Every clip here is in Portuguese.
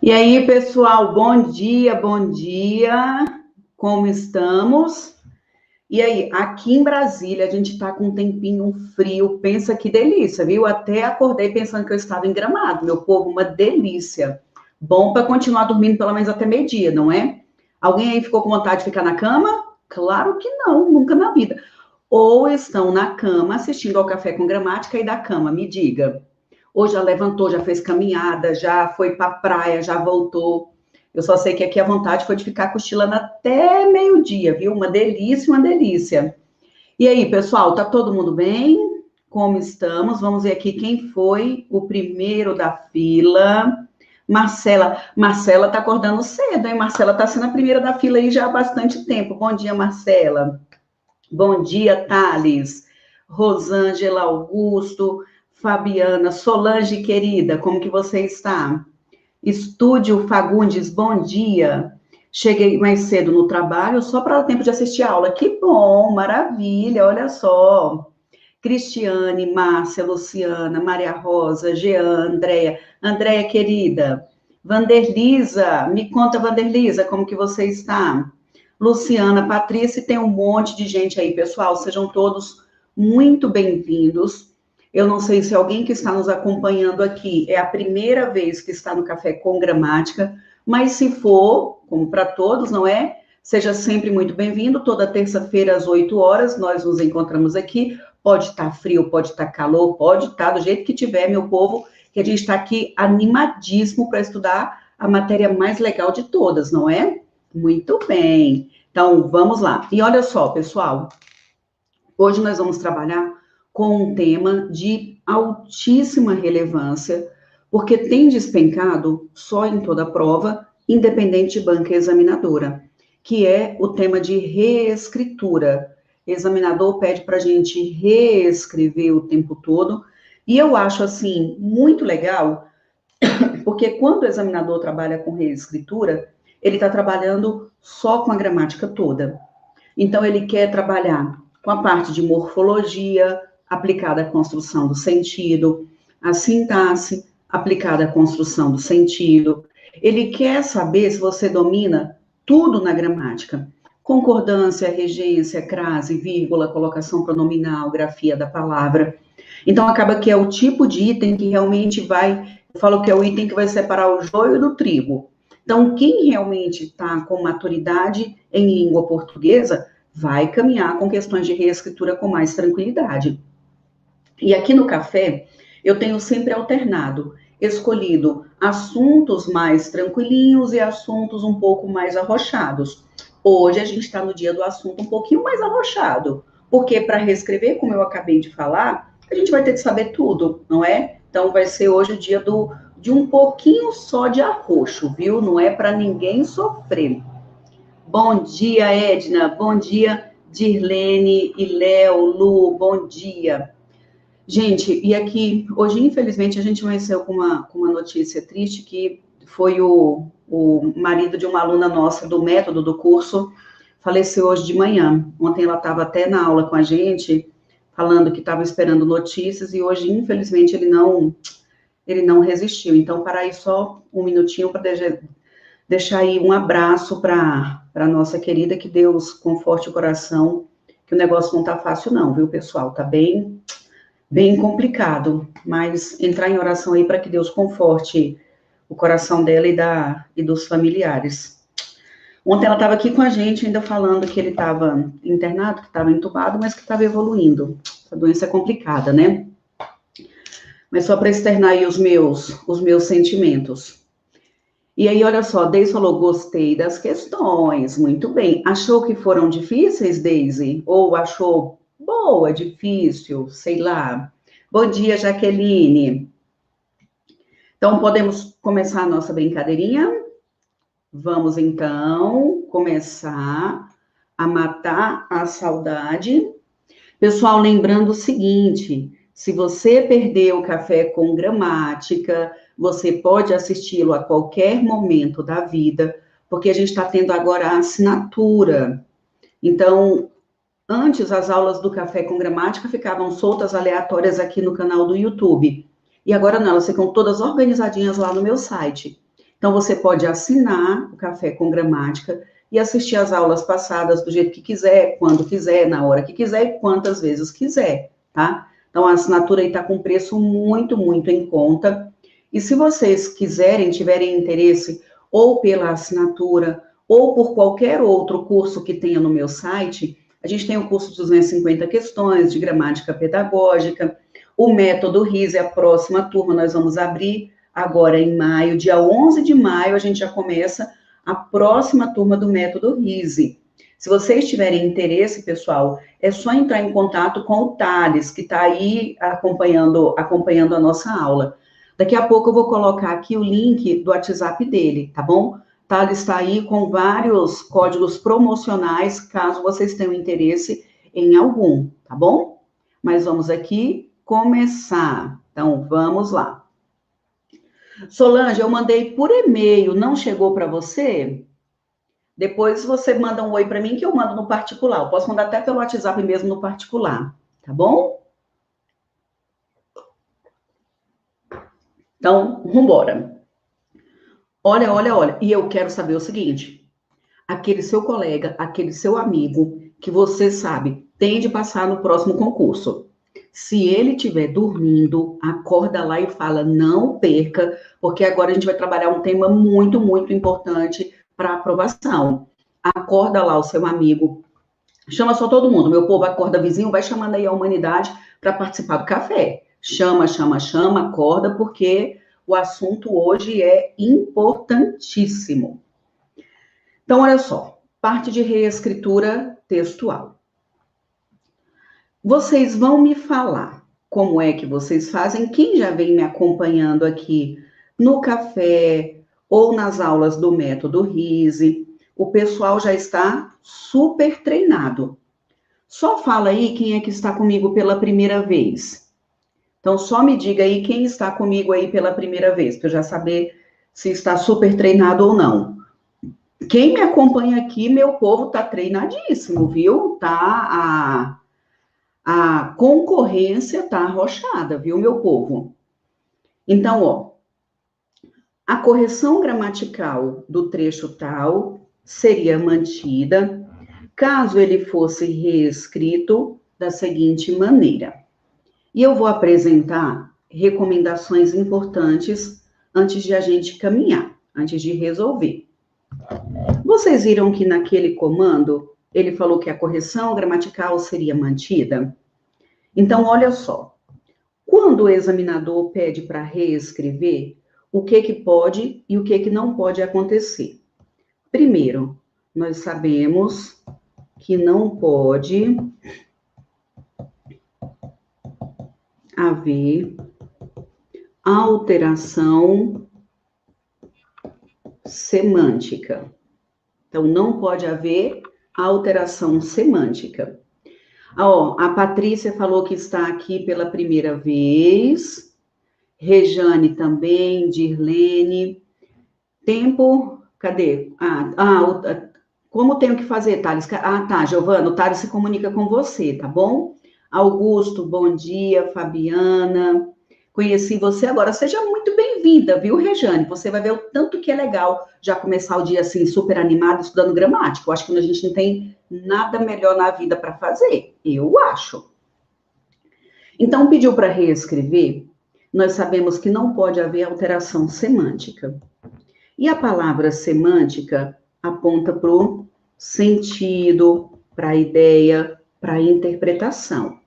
E aí, pessoal, bom dia, bom dia. Como estamos? E aí, aqui em Brasília, a gente tá com um tempinho frio, pensa que delícia, viu? Até acordei pensando que eu estava em Gramado, meu povo, uma delícia. Bom para continuar dormindo pelo menos até meio-dia, não é? Alguém aí ficou com vontade de ficar na cama? Claro que não, nunca na vida. Ou estão na cama assistindo ao Café com Gramática e da cama, me diga. Hoje já levantou, já fez caminhada, já foi para a praia, já voltou. Eu só sei que aqui a vontade foi de ficar cochilando até meio-dia, viu? Uma delícia, uma delícia. E aí, pessoal, tá todo mundo bem? Como estamos? Vamos ver aqui quem foi o primeiro da fila. Marcela. Marcela tá acordando cedo, hein? Marcela tá sendo a primeira da fila aí já há bastante tempo. Bom dia, Marcela. Bom dia, Thales. Rosângela Augusto. Fabiana, Solange, querida, como que você está? Estúdio Fagundes, bom dia. Cheguei mais cedo no trabalho, só para dar tempo de assistir a aula. Que bom, maravilha, olha só. Cristiane, Márcia, Luciana, Maria Rosa, Jean, Andréia. Andréia, querida. Vanderlisa, me conta, Vanderlisa, como que você está? Luciana, Patrícia, tem um monte de gente aí, pessoal. Sejam todos muito bem-vindos. Eu não sei se alguém que está nos acompanhando aqui é a primeira vez que está no Café com Gramática, mas se for, como para todos, não é? Seja sempre muito bem-vindo. Toda terça-feira, às 8 horas, nós nos encontramos aqui. Pode estar frio, pode estar calor, pode estar do jeito que tiver, meu povo, que a gente está aqui animadíssimo para estudar a matéria mais legal de todas, não é? Muito bem. Então, vamos lá. E olha só, pessoal, hoje nós vamos trabalhar com um tema de altíssima relevância, porque tem despencado só em toda a prova, independente de banca examinadora, que é o tema de reescritura. O examinador pede para a gente reescrever o tempo todo, e eu acho, assim, muito legal, porque quando o examinador trabalha com reescritura, ele está trabalhando só com a gramática toda. Então, ele quer trabalhar com a parte de morfologia, aplicada à construção do sentido, a sintaxe, aplicada à construção do sentido. Ele quer saber se você domina tudo na gramática. Concordância, regência, crase, vírgula, colocação pronominal, grafia da palavra. Então, acaba que é o tipo de item que realmente vai... Eu falo que é o item que vai separar o joio do trigo. Então, quem realmente está com maturidade em língua portuguesa vai caminhar com questões de reescritura com mais tranquilidade. E aqui no café, eu tenho sempre alternado, escolhido assuntos mais tranquilinhos e assuntos um pouco mais arrochados. Hoje a gente está no dia do assunto um pouquinho mais arrochado, porque para reescrever, como eu acabei de falar, a gente vai ter que saber tudo, não é? Então vai ser hoje o dia de um pouquinho só de arroxo, viu? Não é para ninguém sofrer. Bom dia, Edna. Bom dia, Dirlene e Léo, Lu. Bom dia. Gente, e aqui, hoje, infelizmente, a gente amanheceu com uma notícia triste, que foi o marido de uma aluna nossa do método do curso, faleceu hoje de manhã. Ontem ela estava até na aula com a gente, falando que estava esperando notícias, e hoje, infelizmente, ele não resistiu. Então, para aí só um minutinho para deixar aí um abraço para a nossa querida, que Deus conforte o coração, que o negócio não tá fácil não, viu, pessoal? Tá bem complicado, mas entrar em oração aí para que Deus conforte o coração dela e dos familiares. Ontem ela estava aqui com a gente, ainda falando que ele estava internado, que estava entubado, mas que estava evoluindo. Essa doença é complicada, né? Mas só para externar aí os meus sentimentos. E aí, olha só, Deise falou, gostei das questões, muito bem. Achou que foram difíceis, Deise? Ou achou boa, difícil, sei lá? Bom dia, Jaqueline. Então, podemos começar a nossa brincadeirinha? Vamos, então, começar a matar a saudade. Pessoal, lembrando o seguinte, se você perdeu o Café com Gramática, você pode assisti-lo a qualquer momento da vida, porque a gente está tendo agora a assinatura. Então, antes as aulas do Café com Gramática ficavam soltas, aleatórias aqui no canal do YouTube. E agora não, elas ficam todas organizadinhas lá no meu site. Então, você pode assinar o Café com Gramática e assistir às aulas passadas do jeito que quiser, quando quiser, na hora que quiser e quantas vezes quiser, tá? Então, a assinatura aí está com preço muito, muito em conta. E se vocês quiserem, tiverem interesse ou pela assinatura ou por qualquer outro curso que tenha no meu site, a gente tem o curso de 250 questões de gramática pedagógica, o método RISE, a próxima turma nós vamos abrir agora em maio, dia 11 de maio, a gente já começa a próxima turma do método RISE. Se vocês tiverem interesse, pessoal, é só entrar em contato com o Thales, que está aí acompanhando a nossa aula. Daqui a pouco eu vou colocar aqui o link do WhatsApp dele, tá bom? Thales está aí com vários códigos promocionais, caso vocês tenham interesse em algum, tá bom? Mas vamos aqui começar. Então, vamos lá. Solange, eu mandei por e-mail, não chegou para você? Depois você manda um oi para mim que eu mando no particular. Eu posso mandar até pelo WhatsApp mesmo no particular, tá bom? Então, vambora. Olha, olha, olha. E eu quero saber o seguinte: aquele seu colega, aquele seu amigo, que você sabe, tem de passar no próximo concurso. Se ele estiver dormindo, acorda lá e fala, não perca, porque agora a gente vai trabalhar um tema muito, muito importante para aprovação. Acorda lá o seu amigo, chama só todo mundo, meu povo, acorda vizinho, vai chamando aí a humanidade para participar do café. Chama, chama, chama, acorda, porque o assunto hoje é importantíssimo. Então, olha só, parte de reescritura textual. Vocês vão me falar como é que vocês fazem, quem já vem me acompanhando aqui no café ou nas aulas do método RISE, o pessoal já está super treinado. Só fala aí quem é que está comigo pela primeira vez. Então, só me diga aí quem está comigo aí pela primeira vez, para eu já saber se está super treinado ou não. Quem me acompanha aqui, meu povo, tá treinadíssimo, viu? A concorrência tá arrochada, viu, meu povo? Então, ó, a correção gramatical do trecho tal seria mantida caso ele fosse reescrito da seguinte maneira. E eu vou apresentar recomendações importantes antes de a gente caminhar, antes de resolver. Vocês viram que naquele comando ele falou que a correção gramatical seria mantida? Então, olha só. Quando o examinador pede para reescrever, o que pode e o que não pode acontecer? Primeiro, nós sabemos que não pode haver alteração semântica. Então, não pode haver alteração semântica. Ó, a Patrícia falou que está aqui pela primeira vez. Rejane também, Dirlene. Tempo, cadê? Como tenho que fazer, Thales? Ah, tá, Giovana, o Thales se comunica com você, tá bom? Augusto, bom dia, Fabiana. Conheci você agora, seja muito bem-vinda, viu, Rejane? Você vai ver o tanto que é legal já começar o dia assim, super animado, estudando gramática. Eu acho que a gente não tem nada melhor na vida para fazer, eu acho. Então, pediu para reescrever, nós sabemos que não pode haver alteração semântica. E a palavra semântica aponta para o sentido, para a ideia, para a interpretação.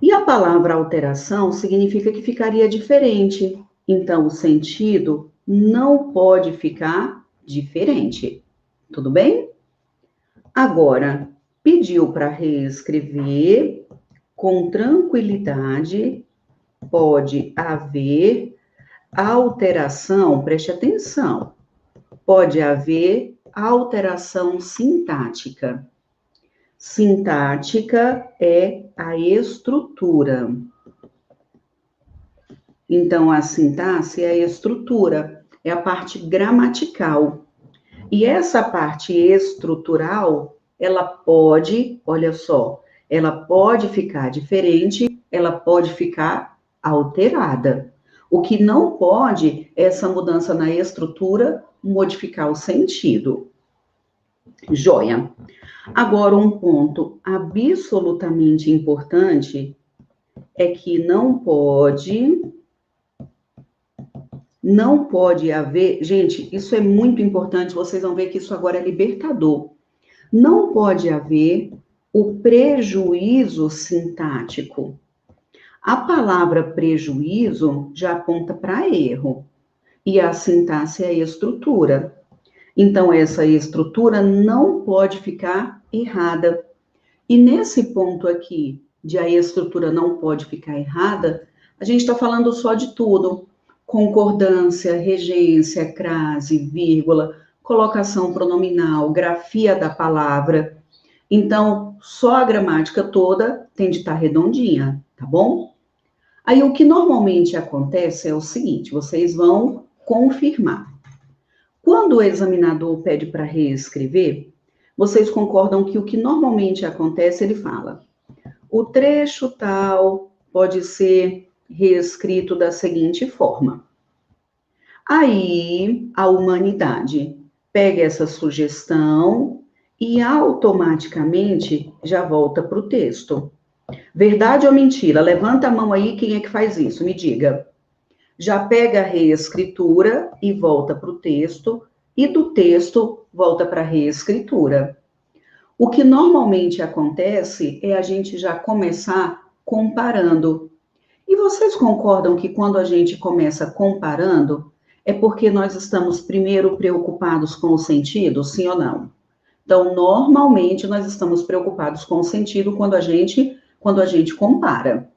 E a palavra alteração significa que ficaria diferente. Então, o sentido não pode ficar diferente. Tudo bem? Agora, pediu para reescrever com tranquilidade, pode haver alteração, preste atenção, pode haver alteração sintática. Sintática é a estrutura. Então, a sintaxe é a estrutura, é a parte gramatical. E essa parte estrutural, ela pode, olha só, ela pode ficar diferente, ela pode ficar alterada. O que não pode é essa mudança na estrutura modificar o sentido. Joia. Agora, um ponto absolutamente importante é que não pode haver, gente, isso é muito importante, vocês vão ver que isso agora é libertador. Não pode haver o prejuízo sintático. A palavra prejuízo já aponta para erro, e a sintaxe é a estrutura. Então, essa estrutura não pode ficar errada. E nesse ponto aqui, de a estrutura não pode ficar errada, a gente está falando só de tudo. Concordância, regência, crase, vírgula, colocação pronominal, grafia da palavra. Então, só a gramática toda tem de estar redondinha, tá bom? Aí, o que normalmente acontece é o seguinte, vocês vão confirmar. Quando o examinador pede para reescrever, vocês concordam que o que normalmente acontece, ele fala, o trecho tal pode ser reescrito da seguinte forma. Aí, a humanidade pega essa sugestão e automaticamente já volta para o texto. Verdade ou mentira? Levanta a mão aí, quem é que faz isso? Me diga. Já pega a reescritura e volta para o texto, e do texto volta para a reescritura. O que normalmente acontece é a gente já começar comparando. E vocês concordam que quando a gente começa comparando, é porque nós estamos primeiro preocupados com o sentido, sim ou não? Então, normalmente, nós estamos preocupados com o sentido quando a gente compara.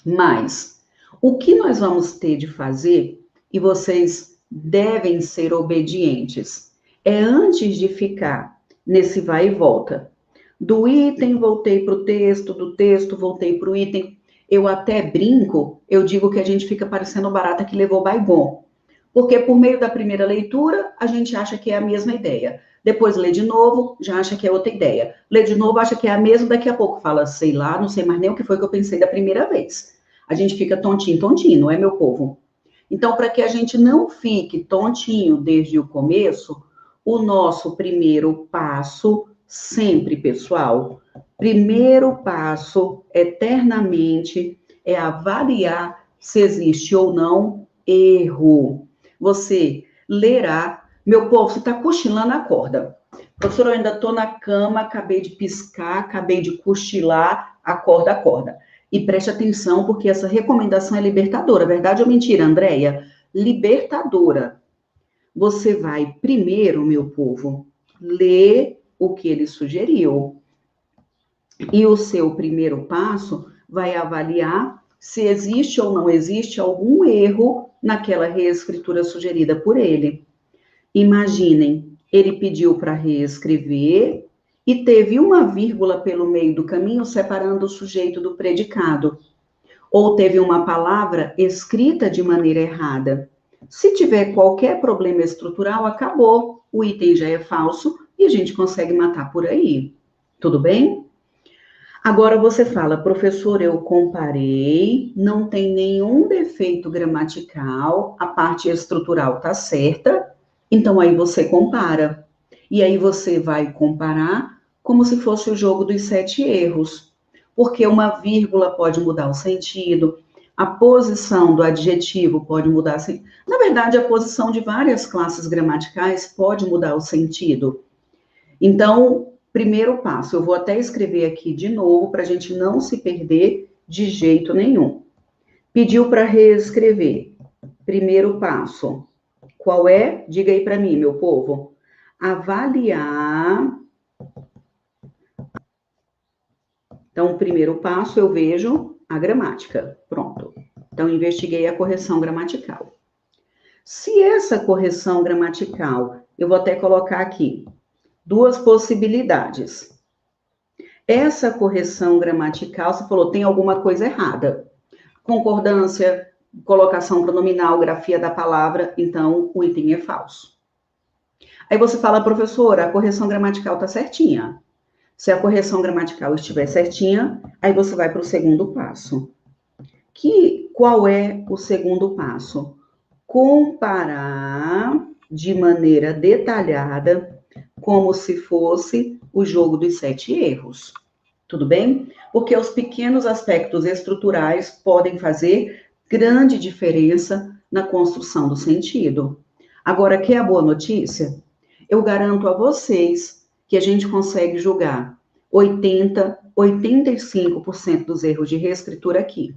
Mas, o que nós vamos ter de fazer, e vocês devem ser obedientes, é antes de ficar nesse vai e volta. Do item, voltei para o texto, do texto, voltei para o item. Eu até brinco, eu digo que a gente fica parecendo barata que levou Baygon. Porque por meio da primeira leitura, a gente acha que é a mesma ideia. Depois lê de novo, já acha que é outra ideia. Lê de novo, acha que é a mesma, daqui a pouco fala, sei lá, não sei mais nem o que foi que eu pensei da primeira vez. A gente fica tontinho, não é, meu povo? Então, para que a gente não fique tontinho desde o começo, o nosso primeiro passo, sempre, pessoal, primeiro passo, eternamente, é avaliar se existe ou não erro. Você lerá, meu povo, você está cochilando, acorda. Professor, eu ainda estou na cama, acabei de piscar, acabei de cochilar, acorda, acorda. E preste atenção, porque essa recomendação é libertadora. Verdade ou mentira, Andréia? Libertadora. Você vai primeiro, meu povo, ler o que ele sugeriu. E o seu primeiro passo vai avaliar se existe ou não existe algum erro naquela reescritura sugerida por ele. Imaginem, ele pediu para reescrever e teve uma vírgula pelo meio do caminho separando o sujeito do predicado. Ou teve uma palavra escrita de maneira errada. Se tiver qualquer problema estrutural, acabou. O item já é falso e a gente consegue matar por aí. Tudo bem? Agora você fala, professor, eu comparei, não tem nenhum defeito gramatical, a parte estrutural está certa, então aí você compara. E aí você vai comparar como se fosse o jogo dos 7 erros, porque uma vírgula pode mudar o sentido, a posição do adjetivo pode mudar o sentido. Na verdade, a posição de várias classes gramaticais pode mudar o sentido. Então, primeiro passo, eu vou até escrever aqui de novo para a gente não se perder de jeito nenhum. Pediu para reescrever. Primeiro passo. Qual é? Diga aí para mim, meu povo. Avaliar. Então, o primeiro passo eu vejo a gramática. Pronto. Então, investiguei a correção gramatical. Se essa correção gramatical, eu vou até colocar aqui, duas possibilidades. Essa correção gramatical, você falou, tem alguma coisa errada. Concordância, colocação pronominal, grafia da palavra, então o item é falso. Aí você fala, professora, a correção gramatical está certinha. Se a correção gramatical estiver certinha, aí você vai para o segundo passo. qual é o segundo passo? Comparar de maneira detalhada, como se fosse o jogo dos 7 erros. Tudo bem? Porque os pequenos aspectos estruturais podem fazer grande diferença na construção do sentido. Agora, quer a boa notícia? Eu garanto a vocês que a gente consegue julgar 85% dos erros de reescritura aqui.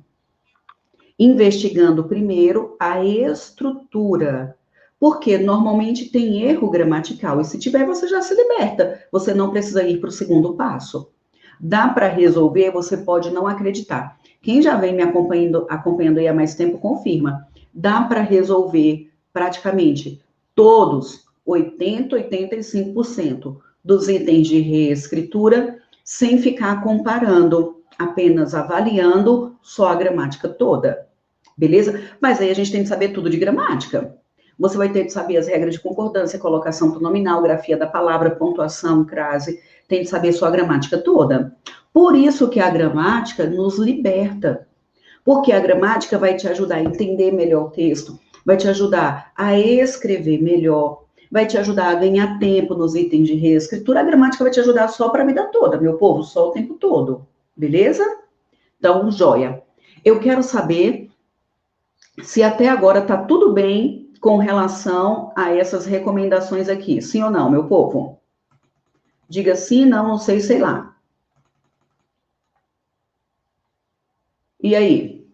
Investigando primeiro a estrutura, porque normalmente tem erro gramatical, e se tiver, você já se liberta, você não precisa ir para o segundo passo. Dá para resolver, você pode não acreditar. Quem já vem me acompanhando aí há mais tempo, confirma. Dá para resolver praticamente todos, 85% dos itens de reescritura, sem ficar comparando, apenas avaliando só a gramática toda. Beleza? Mas aí a gente tem que saber tudo de gramática. Você vai ter que saber as regras de concordância, colocação pronominal, grafia da palavra, pontuação, crase. Tem que saber sua gramática toda. Por isso que a gramática nos liberta. Porque a gramática vai te ajudar a entender melhor o texto, vai te ajudar a escrever melhor, vai te ajudar a ganhar tempo nos itens de reescritura. A gramática vai te ajudar só para a vida toda, meu povo, só o tempo todo. Beleza? Então, joia. Eu quero saber se até agora está tudo bem com relação a essas recomendações aqui. Sim ou não, meu povo? Diga sim, não, não sei, sei lá. E aí?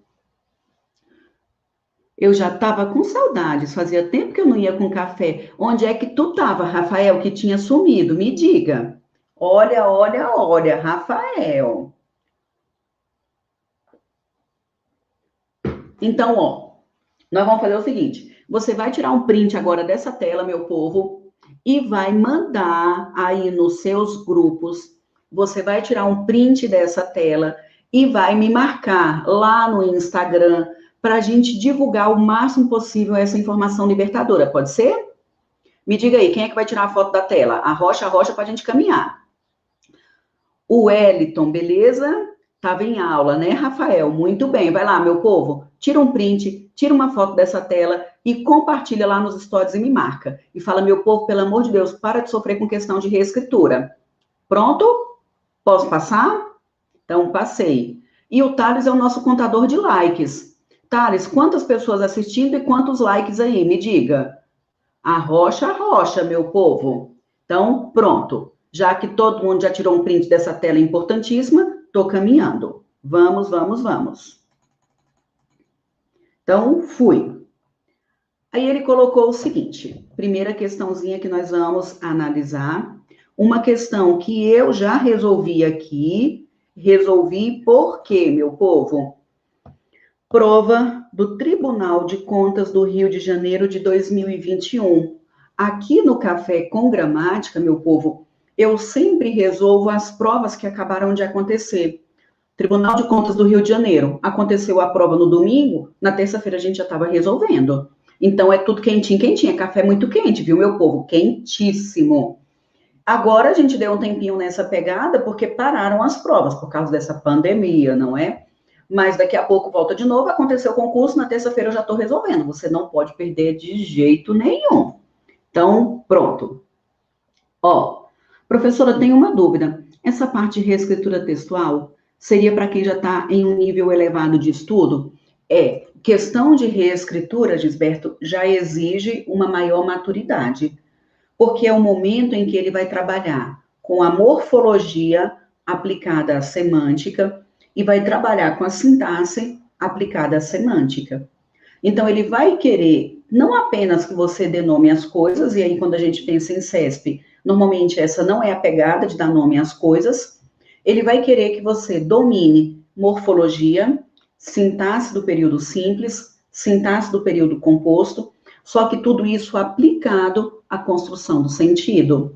Eu já estava com saudades, fazia tempo que eu não ia com café. Onde é que tu estava, Rafael, que tinha sumido? Me diga. Olha, olha, olha, Rafael. Então, ó, nós vamos fazer o seguinte: você vai tirar um print agora dessa tela, meu povo, e vai mandar aí nos seus grupos. Você vai tirar um print dessa tela e vai me marcar lá no Instagram para a gente divulgar o máximo possível essa informação libertadora. Pode ser? Me diga aí, quem é que vai tirar a foto da tela? A Rocha para a gente caminhar. O Wellington, beleza? Estava em aula, né, Rafael? Muito bem. Vai lá, meu povo. Tira um print, tira uma foto dessa tela e compartilha lá nos stories e me marca. E fala, meu povo, pelo amor de Deus, para de sofrer com questão de reescritura. Pronto? Posso passar? Então, passei. E o Thales é o nosso contador de likes. Thales, quantas pessoas assistindo e quantos likes aí? Me diga. A rocha, meu povo. Então, pronto. Já que todo mundo já tirou um print dessa tela importantíssima, estou caminhando. Vamos, vamos, vamos. Então, fui. Aí ele colocou o seguinte, primeira questãozinha que nós vamos analisar, uma questão que eu já resolvi aqui, resolvi por quê, meu povo? Prova do Tribunal de Contas do Rio de Janeiro de 2021. Aqui no Café com Gramática, meu povo, eu sempre resolvo as provas que acabaram de acontecer. Tribunal de Contas do Rio de Janeiro. Aconteceu a prova no domingo, na terça-feira a gente já estava resolvendo. Então é tudo quentinho, quentinho. É café muito quente, viu, meu povo? Quentíssimo. Agora a gente deu um tempinho nessa pegada porque pararam as provas por causa dessa pandemia, não é? Mas daqui a pouco volta de novo, aconteceu o concurso, na terça-feira eu já estou resolvendo. Você não pode perder de jeito nenhum. Então, pronto. Ó, professora, tem uma dúvida. Essa parte de reescritura textual seria para quem já está em um nível elevado de estudo? Questão de reescritura, Gisberto, já exige uma maior maturidade, porque é o momento em que ele vai trabalhar com a morfologia aplicada à semântica e vai trabalhar com a sintaxe aplicada à semântica. Então, ele vai querer não apenas que você dê nome às coisas, e aí quando a gente pensa em CESP, normalmente essa não é a pegada de dar nome às coisas, ele vai querer que você domine morfologia, sintaxe do período simples, sintaxe do período composto, só que tudo isso aplicado à construção do sentido.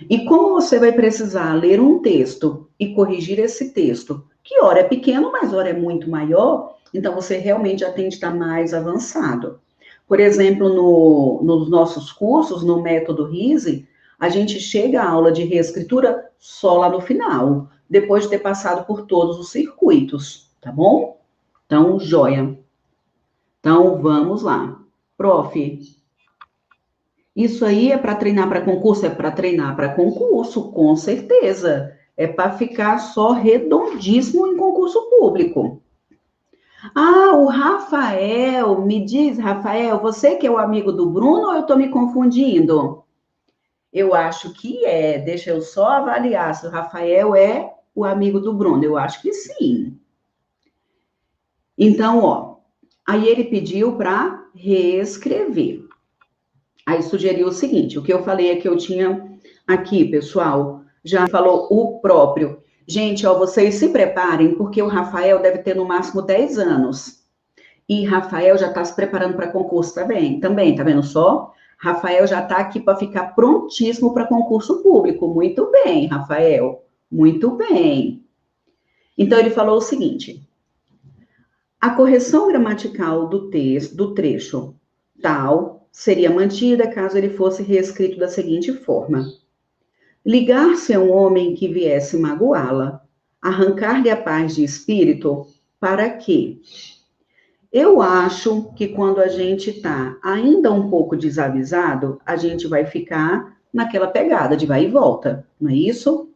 E como você vai precisar ler um texto e corrigir esse texto, que ora é pequeno, mas ora é muito maior, então você realmente já tem que estar mais avançado. Por exemplo, nos nossos cursos, no método RISE, a gente chega à aula de reescritura só lá no final, depois de ter passado por todos os circuitos, tá bom? Então, joia. Então, vamos lá. Prof, isso aí é para treinar para concurso? É para treinar para concurso, com certeza. É para ficar só redondíssimo em concurso público. Ah, o Rafael, me diz, Rafael, você que é o amigo do Bruno ou eu estou me confundindo? Eu acho que é. Deixa eu só avaliar se o Rafael é o amigo do Bruno. Eu acho que sim. Então, ó, aí ele pediu para reescrever. Aí sugeriu o seguinte: o que eu falei é que eu tinha aqui, pessoal, já falou o próprio. Gente, ó, vocês se preparem, porque o Rafael deve ter no máximo 10 anos. E Rafael já está se preparando para concurso também, tá vendo só? Rafael já está aqui para ficar prontíssimo para concurso público. Muito bem, Rafael. Muito bem. Então, ele falou o seguinte: a correção gramatical do texto, do trecho tal, seria mantida caso ele fosse reescrito da seguinte forma: ligar-se a um homem que viesse magoá-la, arrancar-lhe a paz de espírito, para quê? Eu acho que quando a gente está ainda um pouco desavisado, a gente vai ficar naquela pegada de vai e volta, não é isso?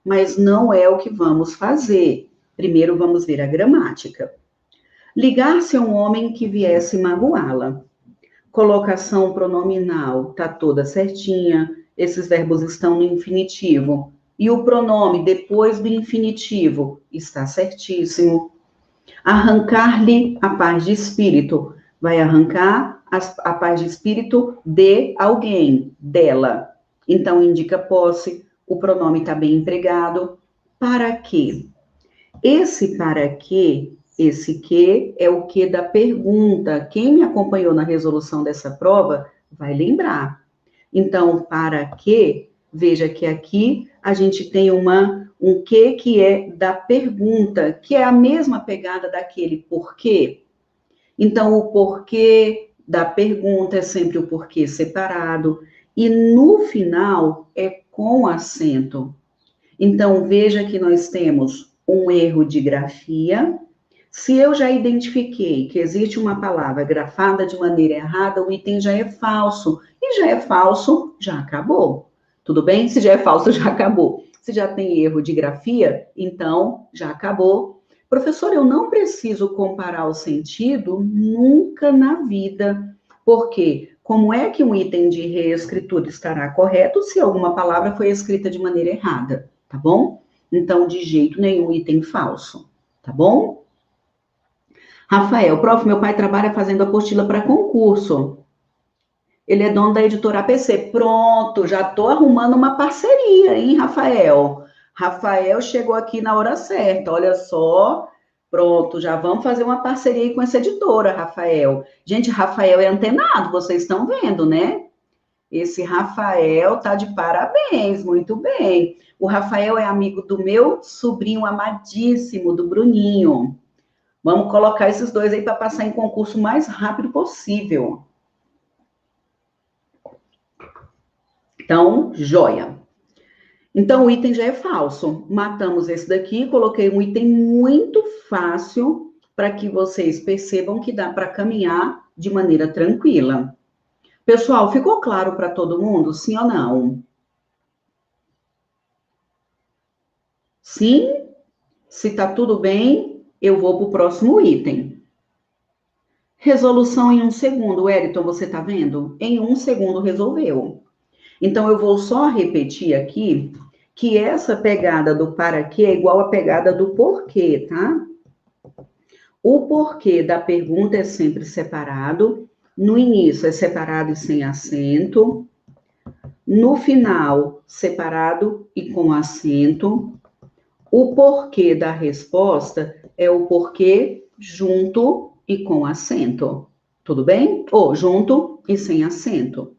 Mas não é o que vamos fazer. Primeiro vamos ver a gramática. Ligar-se a um homem que viesse magoá-la. Colocação pronominal está toda certinha, esses verbos estão no infinitivo. E o pronome depois do infinitivo está certíssimo. Arrancar-lhe a paz de espírito. Vai arrancar a paz de espírito de alguém, dela. Então, indica posse, o pronome está bem empregado. Para quê? Esse para quê, esse que, é o que da pergunta. Quem me acompanhou na resolução dessa prova vai lembrar. Então, para quê? Veja que aqui a gente tem um que é da pergunta, que é a mesma pegada daquele porquê. Então, o porquê da pergunta é sempre o porquê separado, e no final é com acento. Então, veja que nós temos um erro de grafia. Se eu já identifiquei que existe uma palavra grafada de maneira errada, o item já é falso. E já é falso, já acabou. Tudo bem? Se já é falso, já acabou. Se já tem erro de grafia, então já acabou. Professor, eu não preciso comparar o sentido nunca na vida. Porque como é que um item de reescritura estará correto se alguma palavra foi escrita de maneira errada? Tá bom? Então, de jeito nenhum item falso. Tá bom? Rafael, prof, meu pai trabalha fazendo apostila para concurso. Ele é dono da editora APC. Pronto, já estou arrumando uma parceria, hein, Rafael? Rafael chegou aqui na hora certa, olha só. Pronto, já vamos fazer uma parceria aí com essa editora, Rafael. Gente, Rafael é antenado, vocês estão vendo, né? Esse Rafael tá de parabéns, muito bem. O Rafael é amigo do meu sobrinho amadíssimo, do Bruninho. Vamos colocar esses dois aí para passar em concurso o mais rápido possível. Então, joia. Então, o item já é falso. Matamos esse daqui, coloquei um item muito fácil para que vocês percebam que dá para caminhar de maneira tranquila. Pessoal, ficou claro para todo mundo? Sim ou não? Sim? Se está tudo bem, eu vou para o próximo item. Resolução em 1 segundo. Wellington, você está vendo? Em 1 segundo resolveu. Então, eu vou só repetir aqui que essa pegada do para quê é igual à pegada do porquê, tá? O porquê da pergunta é sempre separado. No início é separado e sem acento. No final, separado e com acento. O porquê da resposta é o porquê junto e com acento. Tudo bem? Ou junto e sem acento.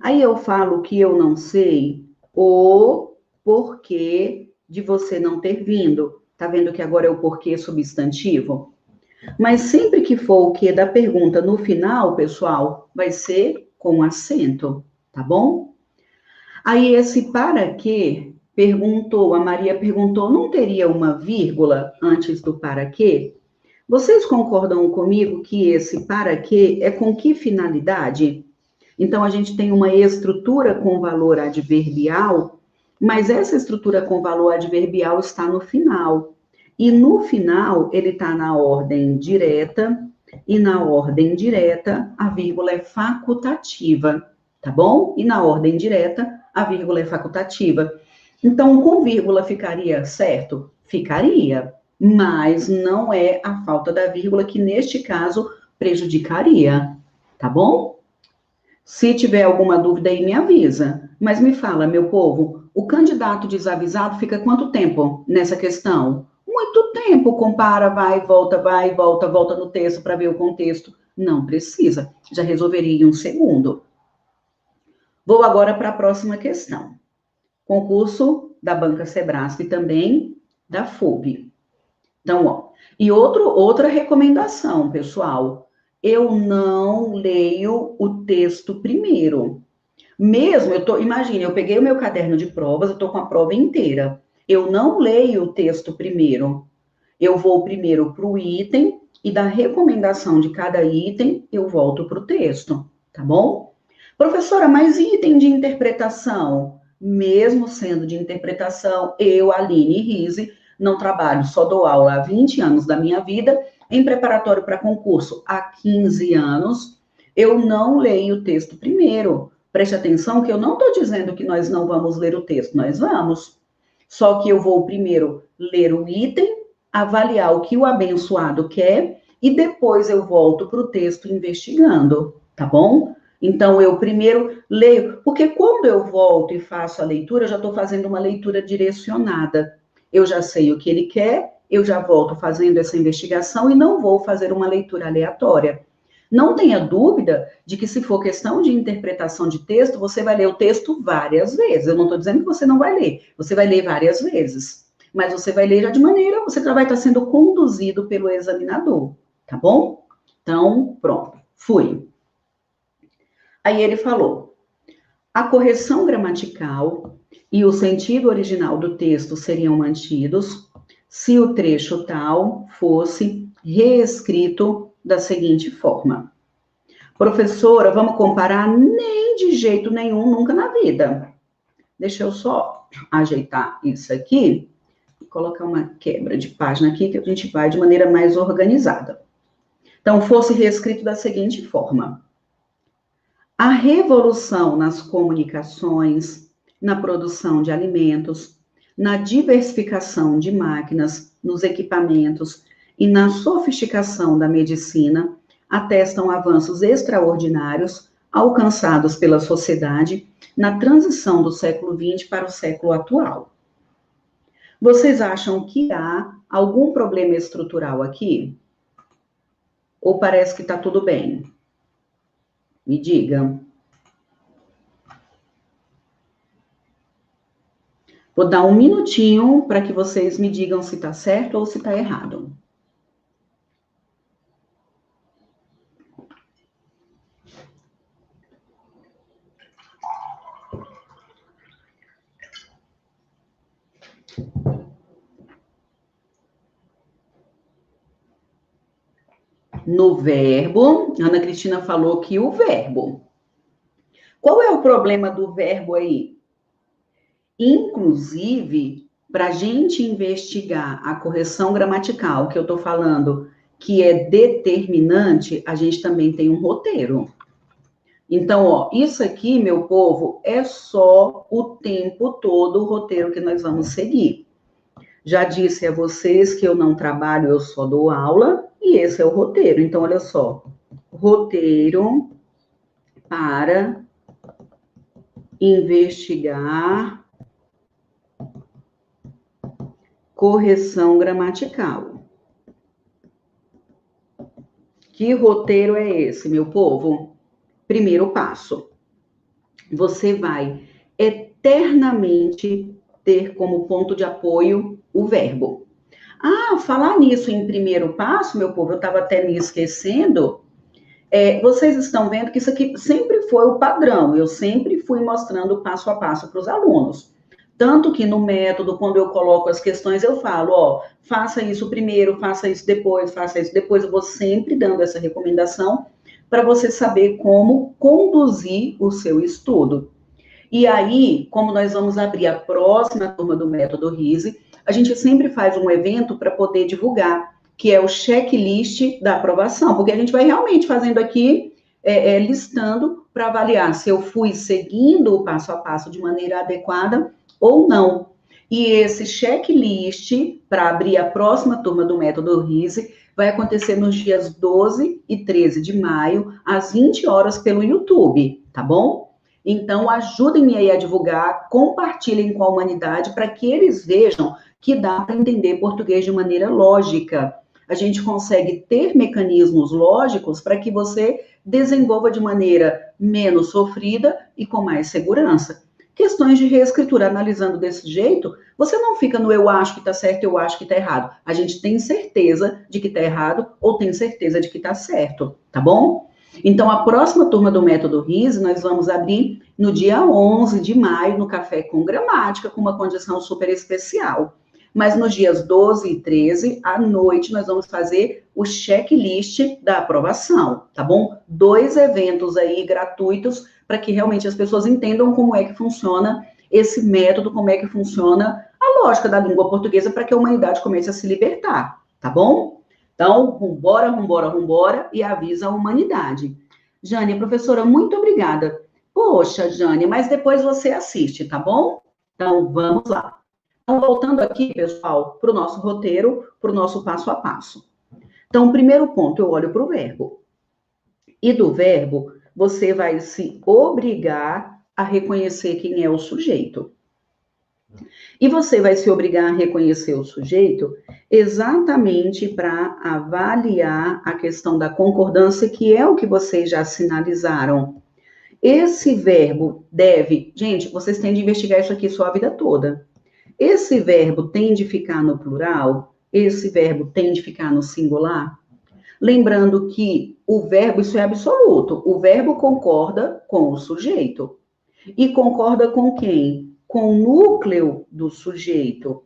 Aí eu falo que eu não sei o porquê de você não ter vindo. Tá vendo que agora é o porquê substantivo? Mas sempre que for o que da pergunta no final, pessoal, vai ser com acento, tá bom? Aí esse para quê perguntou, a Maria perguntou, não teria uma vírgula antes do para quê? Vocês concordam comigo que esse para quê é com que finalidade? Então, a gente tem uma estrutura com valor adverbial, mas essa estrutura com valor adverbial está no final. E no final, ele está na ordem direta, e na ordem direta, a vírgula é facultativa, tá bom? E na ordem direta, a vírgula é facultativa. Então, com vírgula ficaria certo? Ficaria, mas não é a falta da vírgula que, neste caso, prejudicaria, tá bom? Se tiver alguma dúvida aí, me avisa. Mas me fala, meu povo, o candidato desavisado fica quanto tempo nessa questão? Muito tempo. Compara, vai, volta, volta no texto para ver o contexto. Não precisa. Já resolveria em um segundo. Vou agora para a próxima questão. Concurso da Banca Sebrasp e também da FUB. Então, ó, e outra recomendação, pessoal, eu não leio o texto primeiro. Mesmo, imagine, eu peguei o meu caderno de provas, eu estou com a prova inteira. Eu não leio o texto primeiro. Eu vou primeiro para o item e da recomendação de cada item, eu volto para o texto, tá bom? Professora, mas item de interpretação? Mesmo sendo de interpretação, eu, Aline Rize, não trabalho, só dou aula há 20 anos da minha vida, em preparatório para concurso há 15 anos, eu não leio o texto primeiro. Preste atenção que eu não estou dizendo que nós não vamos ler o texto, nós vamos. Só que eu vou primeiro ler o item, avaliar o que o abençoado quer, e depois eu volto para o texto investigando, tá bom? Então, eu primeiro leio, porque quando eu volto e faço a leitura, eu já estou fazendo uma leitura direcionada. Eu já sei o que ele quer, eu já volto fazendo essa investigação e não vou fazer uma leitura aleatória. Não tenha dúvida de que, se for questão de interpretação de texto, você vai ler o texto várias vezes. Eu não estou dizendo que você não vai ler, você vai ler várias vezes. Mas você vai ler já de maneira, você já vai estar sendo conduzido pelo examinador, tá bom? Então, pronto, fui. Aí ele falou: a correção gramatical e o sentido original do texto seriam mantidos se o trecho tal fosse reescrito da seguinte forma. Professora, vamos comparar? Nem de jeito nenhum, nunca na vida. Deixa eu só ajeitar isso aqui e colocar uma quebra de página aqui que a gente vai de maneira mais organizada. Então, fosse reescrito da seguinte forma: a revolução nas comunicações, na produção de alimentos, na diversificação de máquinas, nos equipamentos e na sofisticação da medicina atestam avanços extraordinários alcançados pela sociedade na transição do século XX para o século atual. Vocês acham que há algum problema estrutural aqui? Ou parece que está tudo bem? Me digam. Vou dar um minutinho para que vocês me digam se está certo ou se está errado. No verbo, Ana Cristina falou que o verbo. Qual é o problema do verbo aí? Inclusive, para a gente investigar a correção gramatical, que eu estou falando, que é determinante, a gente também tem um roteiro. Então, ó, isso aqui, meu povo, é só o tempo todo o roteiro que nós vamos seguir. Já disse a vocês que eu não trabalho, eu só dou aula, e esse é o roteiro. Então, olha só, roteiro para investigar correção gramatical. Que roteiro é esse, meu povo? Primeiro passo. Você vai eternamente ter como ponto de apoio o verbo. Ah, falar nisso em primeiro passo, meu povo, eu estava até me esquecendo. Vocês estão vendo que isso aqui sempre foi o padrão. Eu sempre fui mostrando passo a passo para os alunos. Tanto que no método, quando eu coloco as questões, eu falo, ó, faça isso primeiro, faça isso depois, faça isso depois. Eu vou sempre dando essa recomendação para você saber como conduzir o seu estudo. E aí, como nós vamos abrir a próxima turma do método RISE, a gente sempre faz um evento para poder divulgar, que é o checklist da aprovação, porque a gente vai realmente fazendo aqui, listando para avaliar se eu fui seguindo o passo a passo de maneira adequada ou não. E esse checklist, para abrir a próxima turma do método RISE, vai acontecer nos dias 12 e 13 de maio, às 20 horas, pelo YouTube, tá bom? Então, ajudem-me aí a divulgar, compartilhem com a humanidade, para que eles vejam que dá para entender português de maneira lógica. A gente consegue ter mecanismos lógicos para que você desenvolva de maneira menos sofrida e com mais segurança. Questões de reescritura, analisando desse jeito, você não fica no eu acho que está certo, eu acho que está errado. A gente tem certeza de que está errado ou tem certeza de que está certo, tá bom? Então, a próxima turma do Método RISE, nós vamos abrir no dia 11 de maio, no Café com Gramática, com uma condição super especial. Mas nos dias 12 e 13, à noite, nós vamos fazer o checklist da aprovação, tá bom? 2 eventos aí gratuitos, para que realmente as pessoas entendam como é que funciona esse método, como é que funciona a lógica da língua portuguesa, para que a humanidade comece a se libertar, tá bom? Então, vambora, vambora, vambora, e avisa a humanidade. Jânia, professora, muito obrigada. Poxa, Jânia, mas depois você assiste, tá bom? Então, vamos lá. Então, voltando aqui, pessoal, para o nosso roteiro, para o nosso passo a passo. Então, primeiro ponto, eu olho para o verbo. E do verbo, você vai se obrigar a reconhecer quem é o sujeito. E você vai se obrigar a reconhecer o sujeito exatamente para avaliar a questão da concordância, que é o que vocês já sinalizaram. Esse verbo deve... Gente, vocês têm de investigar isso aqui sua vida toda. Esse verbo tem de ficar no plural? Esse verbo tem de ficar no singular? Lembrando que o verbo, isso é absoluto, o verbo concorda com o sujeito. E concorda com quem? Com o núcleo do sujeito.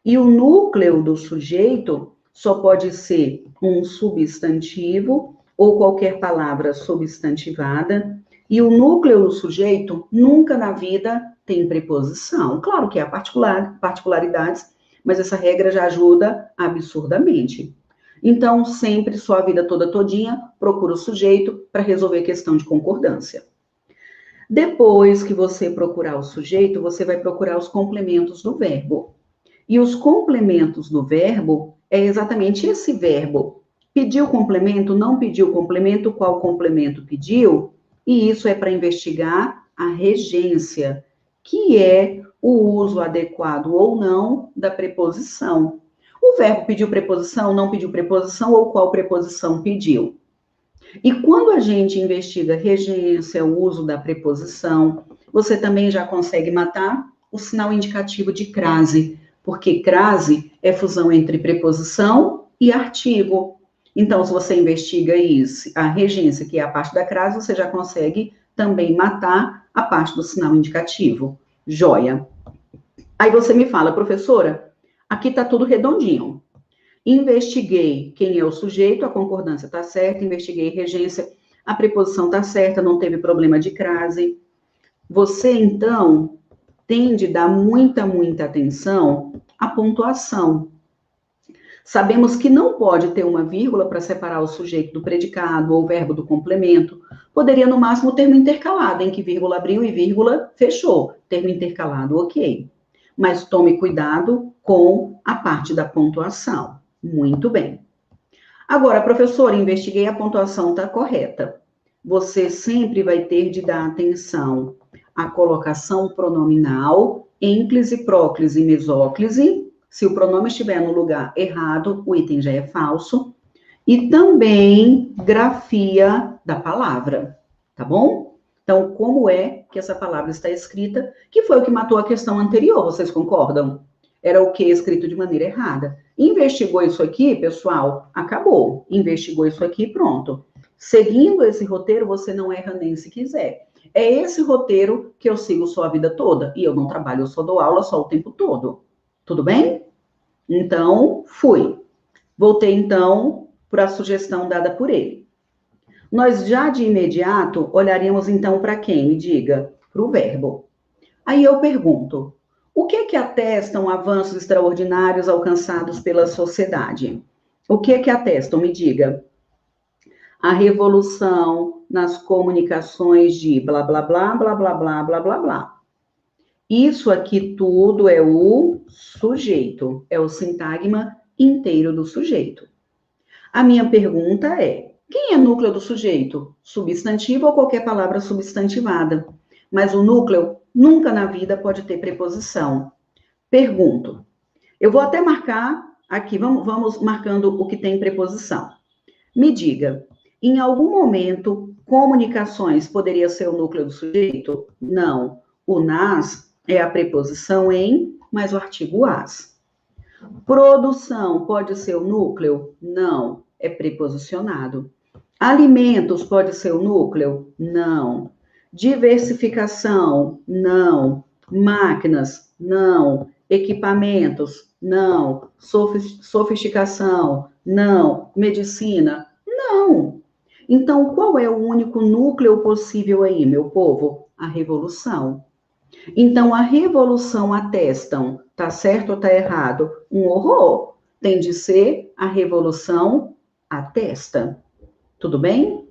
E o núcleo do sujeito só pode ser um substantivo ou qualquer palavra substantivada. E o núcleo do sujeito nunca na vida tem preposição. Claro que há particularidades, mas essa regra já ajuda absurdamente. Então, sempre, sua vida toda todinha, procura o sujeito para resolver a questão de concordância. Depois que você procurar o sujeito, você vai procurar os complementos do verbo. E os complementos do verbo é exatamente esse verbo. Pediu complemento, não pediu complemento, qual complemento pediu? E isso é para investigar a regência, que é o uso adequado ou não da preposição. O verbo pediu preposição, não pediu preposição, ou qual preposição pediu? E quando a gente investiga regência, o uso da preposição, você também já consegue matar o sinal indicativo de crase, porque crase é fusão entre preposição e artigo. Então, se você investiga isso, a regência, que é a parte da crase, você já consegue também matar a parte do sinal indicativo. Joia. Aí você me fala, professora, aqui está tudo redondinho. Investiguei quem é o sujeito, a concordância está certa, investiguei regência, a preposição está certa, não teve problema de crase. Você, então, tem de dar muita, muita atenção à pontuação. Sabemos que não pode ter uma vírgula para separar o sujeito do predicado ou o verbo do complemento. Poderia, no máximo, o termo intercalado, em que vírgula abriu e vírgula fechou. Termo intercalado, ok. Mas tome cuidado com a parte da pontuação. Muito bem. Agora, professora, investiguei, a pontuação está correta. Você sempre vai ter de dar atenção à colocação pronominal, ênclise, próclise, mesóclise. Se o pronome estiver no lugar errado, o item já é falso. E também grafia da palavra, tá bom? Então, como é que essa palavra está escrita, que foi o que matou a questão anterior, vocês concordam? Era o que escrito de maneira errada. Investigou isso aqui, pessoal, acabou. Investigou isso aqui, pronto. Seguindo esse roteiro, você não erra nem se quiser. É esse roteiro que eu sigo só a vida toda. E eu não trabalho, eu só dou aula só o tempo todo. Tudo bem? Então, fui. Voltei, então, para a sugestão dada por ele. Nós já de imediato olharíamos, então, para quem? Me diga. Para o verbo. Aí eu pergunto, o que atestam avanços extraordinários alcançados pela sociedade? O que atestam? Me diga. A revolução nas comunicações de blá, blá, blá, blá, blá, blá, blá, blá, blá. Isso aqui tudo é o sujeito, é o sintagma inteiro do sujeito. A minha pergunta é, quem é núcleo do sujeito? Substantivo ou qualquer palavra substantivada. Mas o núcleo nunca na vida pode ter preposição. Pergunto. Eu vou até marcar aqui, vamos marcando o que tem preposição. Me diga, em algum momento, comunicações poderia ser o núcleo do sujeito? Não. O nas é a preposição em, mais o artigo as. Produção pode ser o núcleo? Não. É preposicionado. Alimentos pode ser o núcleo? Não. Diversificação? Não. Máquinas? Não. Equipamentos? Não. Sofisticação? Não. Medicina? Não. Então, qual é o único núcleo possível aí, meu povo? A revolução. Então, a revolução atestam, tá certo ou tá errado? Um horror. Tem de ser a revolução atesta. Tudo bem?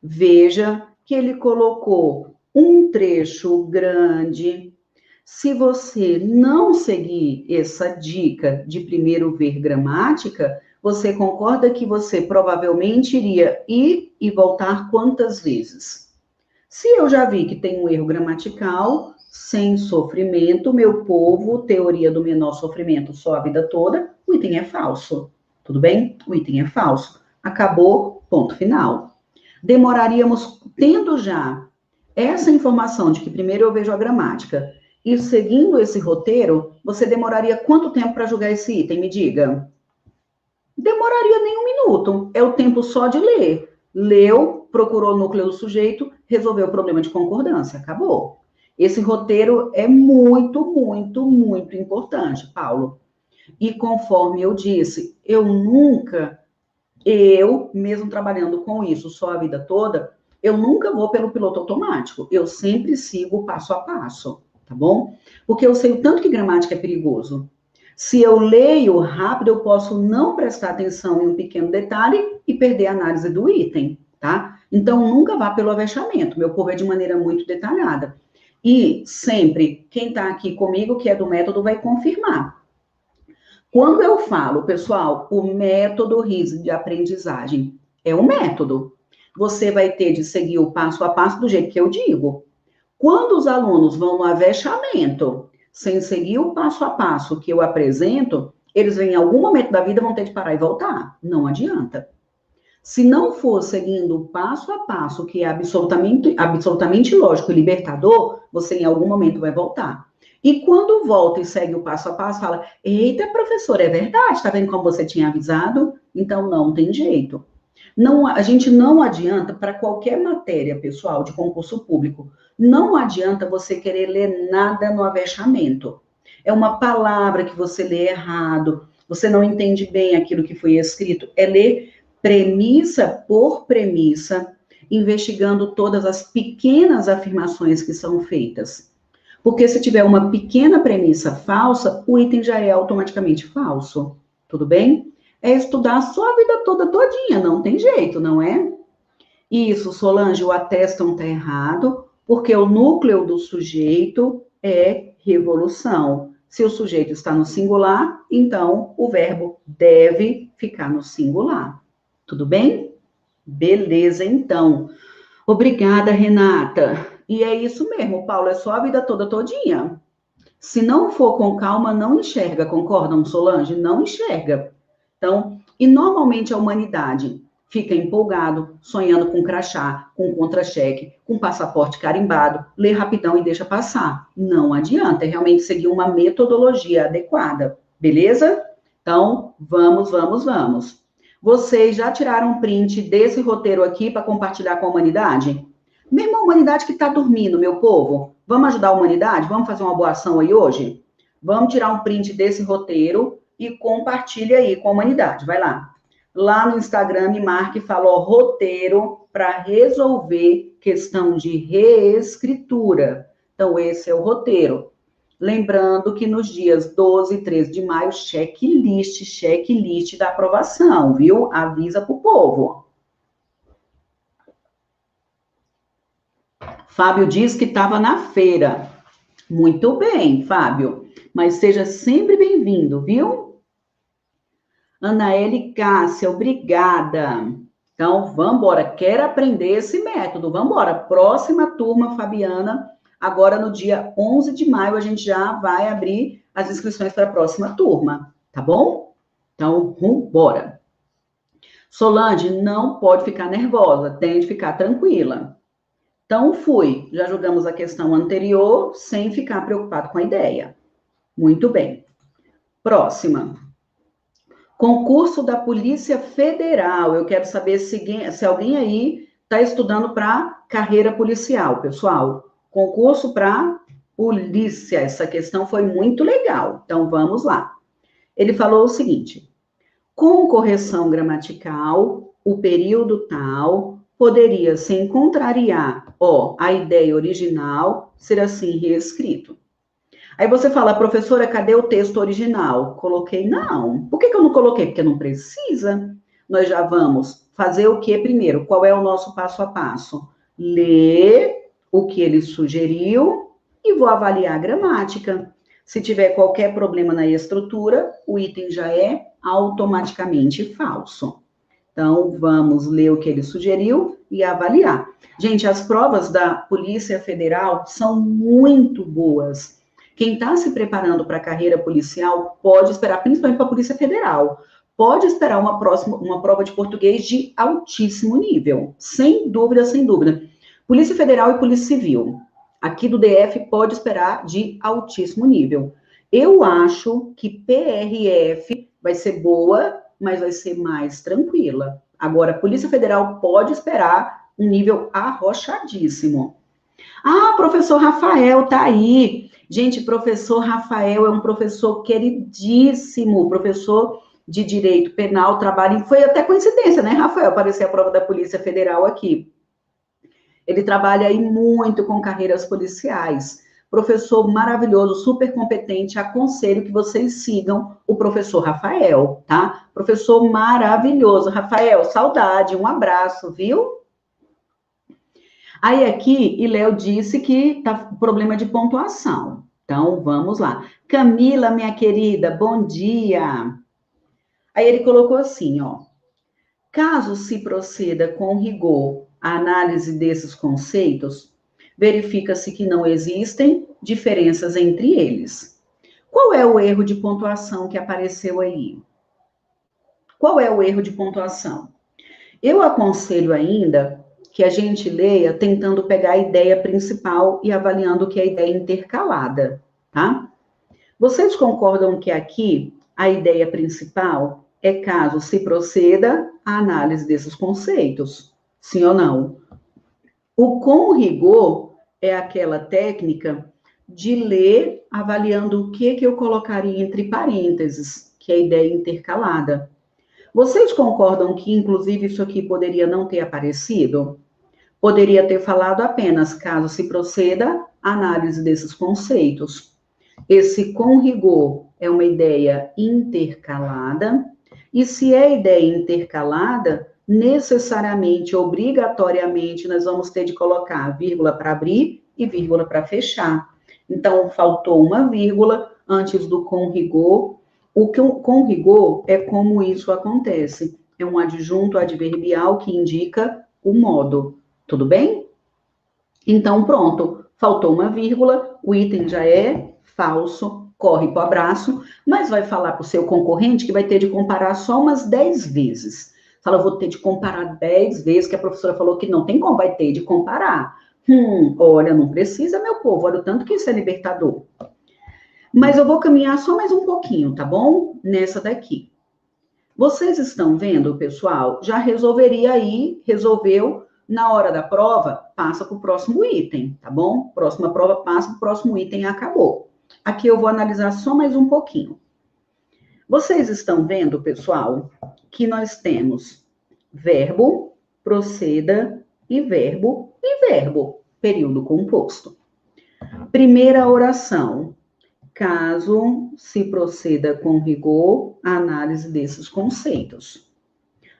Veja que ele colocou um trecho grande. Se você não seguir essa dica de primeiro ver gramática, você concorda que você provavelmente iria ir e voltar quantas vezes? Se eu já vi que tem um erro gramatical, sem sofrimento, meu povo, teoria do menor sofrimento só a vida toda, o item é falso. Tudo bem? O item é falso. Acabou, ponto final. Demoraríamos, tendo já essa informação de que primeiro eu vejo a gramática e seguindo esse roteiro, você demoraria quanto tempo para julgar esse item? Me diga. Demoraria nem um minuto. É o tempo só de ler. Leu, procurou o núcleo do sujeito, resolveu o problema de concordância. Acabou. Esse roteiro é muito, muito, muito importante, Paulo. E conforme eu disse, mesmo trabalhando com isso só a vida toda, eu nunca vou pelo piloto automático. Eu sempre sigo passo a passo, tá bom? Porque eu sei o tanto que gramática é perigoso. Se eu leio rápido, eu posso não prestar atenção em um pequeno detalhe e perder a análise do item, tá? Então, nunca vá pelo avexamento. Meu povo é de maneira muito detalhada. E sempre, quem está aqui comigo, que é do método, vai confirmar. Quando eu falo, pessoal, o método RISE de aprendizagem é um método. Você vai ter de seguir o passo a passo do jeito que eu digo. Quando os alunos vão no avexamento, sem seguir o passo a passo que eu apresento, eles em algum momento da vida vão ter de parar e voltar. Não adianta. Se não for seguindo o passo a passo, que é absolutamente lógico e libertador, você em algum momento vai voltar. E quando volta e segue o passo a passo, fala, eita, professor, é verdade, tá vendo como você tinha avisado? Então, não tem jeito. Não, a gente não adianta, para qualquer matéria, pessoal, de concurso público, não adianta você querer ler nada no avexamento. É uma palavra que você lê errado, você não entende bem aquilo que foi escrito, é ler premissa por premissa, investigando todas as pequenas afirmações que são feitas. Porque se tiver uma pequena premissa falsa, o item já é automaticamente falso. Tudo bem? É estudar só a vida toda todinha, não tem jeito, não é? Isso, Solange, o atestam está errado, porque o núcleo do sujeito é revolução. Se o sujeito está no singular, então o verbo deve ficar no singular. Tudo bem? Beleza, então. Obrigada, Renata. E é isso mesmo, Paulo, é só a vida toda todinha. Se não for com calma, não enxerga, concordam, Solange? Não enxerga. Então, e normalmente a humanidade fica empolgado, sonhando com crachá, com contra-cheque, com passaporte carimbado, lê rapidão e deixa passar. Não adianta, é realmente seguir uma metodologia adequada, beleza? Então, vamos. Vocês já tiraram um print desse roteiro aqui para compartilhar com a humanidade? Mesmo a humanidade que está dormindo, meu povo. Vamos ajudar a humanidade? Vamos fazer uma boa ação aí hoje? Vamos tirar um print desse roteiro e compartilha aí com a humanidade. Vai lá. Lá no Instagram, me marque e fala, ó, roteiro para resolver questão de reescritura. Então, esse é o roteiro. Lembrando que nos dias 12 e 13 de maio, checklist da aprovação, viu? Avisa para o povo. Fábio diz que estava na feira. Muito bem, Fábio. Mas seja sempre bem-vindo, viu? Anaele Cássia, obrigada. Então, vamos embora. Quero aprender esse método. Vamos embora. Próxima turma, Fabiana. Agora, no dia 11 de maio, a gente já vai abrir as inscrições para a próxima turma. Tá bom? Então, bora. Solange, não pode ficar nervosa. Tem de ficar tranquila. Então, fui. Já jogamos a questão anterior, sem ficar preocupado com a ideia. Muito bem. Próxima. Concurso da Polícia Federal. Eu quero saber se alguém aí está estudando para carreira policial, pessoal. Concurso para polícia. Essa questão foi muito legal. Então, vamos lá. Ele falou o seguinte. Com correção gramatical, o período tal poderia se contrariar, a ideia original ser assim reescrito. Aí você fala, professora, cadê o texto original? Coloquei, não. Por que eu não coloquei? Porque não precisa. Nós já vamos fazer o que primeiro? Qual é o nosso passo a passo? Ler o que ele sugeriu e vou avaliar a gramática. Se tiver qualquer problema na estrutura, o item já é automaticamente falso. Então, vamos ler o que ele sugeriu e avaliar. Gente, as provas da Polícia Federal são muito boas. Quem está se preparando para a carreira policial pode esperar, principalmente para a Polícia Federal, pode esperar uma prova de português de altíssimo nível. Sem dúvida, sem dúvida. Polícia Federal e Polícia Civil. Aqui do DF pode esperar de altíssimo nível. Eu acho que PRF vai ser boa, mas vai ser mais tranquila. Agora, a Polícia Federal pode esperar um nível arrochadíssimo. Ah, professor Rafael tá aí. Gente, professor Rafael é um professor queridíssimo, professor de Direito Penal, trabalha, foi até coincidência, né, Rafael, aparecer a prova da Polícia Federal aqui. Ele trabalha aí muito com carreiras policiais. Professor maravilhoso, super competente, aconselho que vocês sigam o professor Rafael, tá? Professor maravilhoso. Rafael, saudade, um abraço, viu? Aí aqui, Iléo disse que tá problema de pontuação. Então, vamos lá. Camila, minha querida, bom dia. Aí ele colocou assim, ó. Caso se proceda com rigor a análise desses conceitos, verifica-se que não existem diferenças entre eles. Qual é o erro de pontuação que apareceu aí? Qual é o erro de pontuação? Eu aconselho ainda que a gente leia tentando pegar a ideia principal e avaliando o que é a ideia intercalada, tá? Vocês concordam que aqui a ideia principal é caso se proceda à análise desses conceitos? Sim ou não? O com rigor é aquela técnica de ler avaliando o que eu colocaria entre parênteses, que é a ideia intercalada. Vocês concordam que, inclusive, isso aqui poderia não ter aparecido? Poderia ter falado apenas, caso se proceda à análise desses conceitos. Esse com rigor é uma ideia intercalada, e se é ideia intercalada, necessariamente, obrigatoriamente, nós vamos ter de colocar vírgula para abrir e vírgula para fechar. Então, faltou uma vírgula antes do com rigor. O com rigor é como isso acontece. É um adjunto adverbial que indica o modo. Tudo bem? Então, pronto. Faltou uma vírgula, o item já é falso, corre para o abraço, mas vai falar para o seu concorrente que vai ter de comparar só umas 10 vezes. Fala, vou ter de comparar 10 vezes, que a professora falou que não tem como, vai ter de comparar. Olha, não precisa, meu povo, olha o tanto que isso é libertador. Mas eu vou caminhar só mais um pouquinho, tá bom? Nessa daqui. Vocês estão vendo, pessoal? Já resolveria aí, resolveu Na hora da prova, passa para o próximo item, tá bom? Próxima prova, passa para o próximo item e acabou. Aqui eu vou analisar só mais um pouquinho. Vocês estão vendo, pessoal, que nós temos verbo, proceda e verbo, período composto. Primeira oração. Caso se proceda com rigor a análise desses conceitos.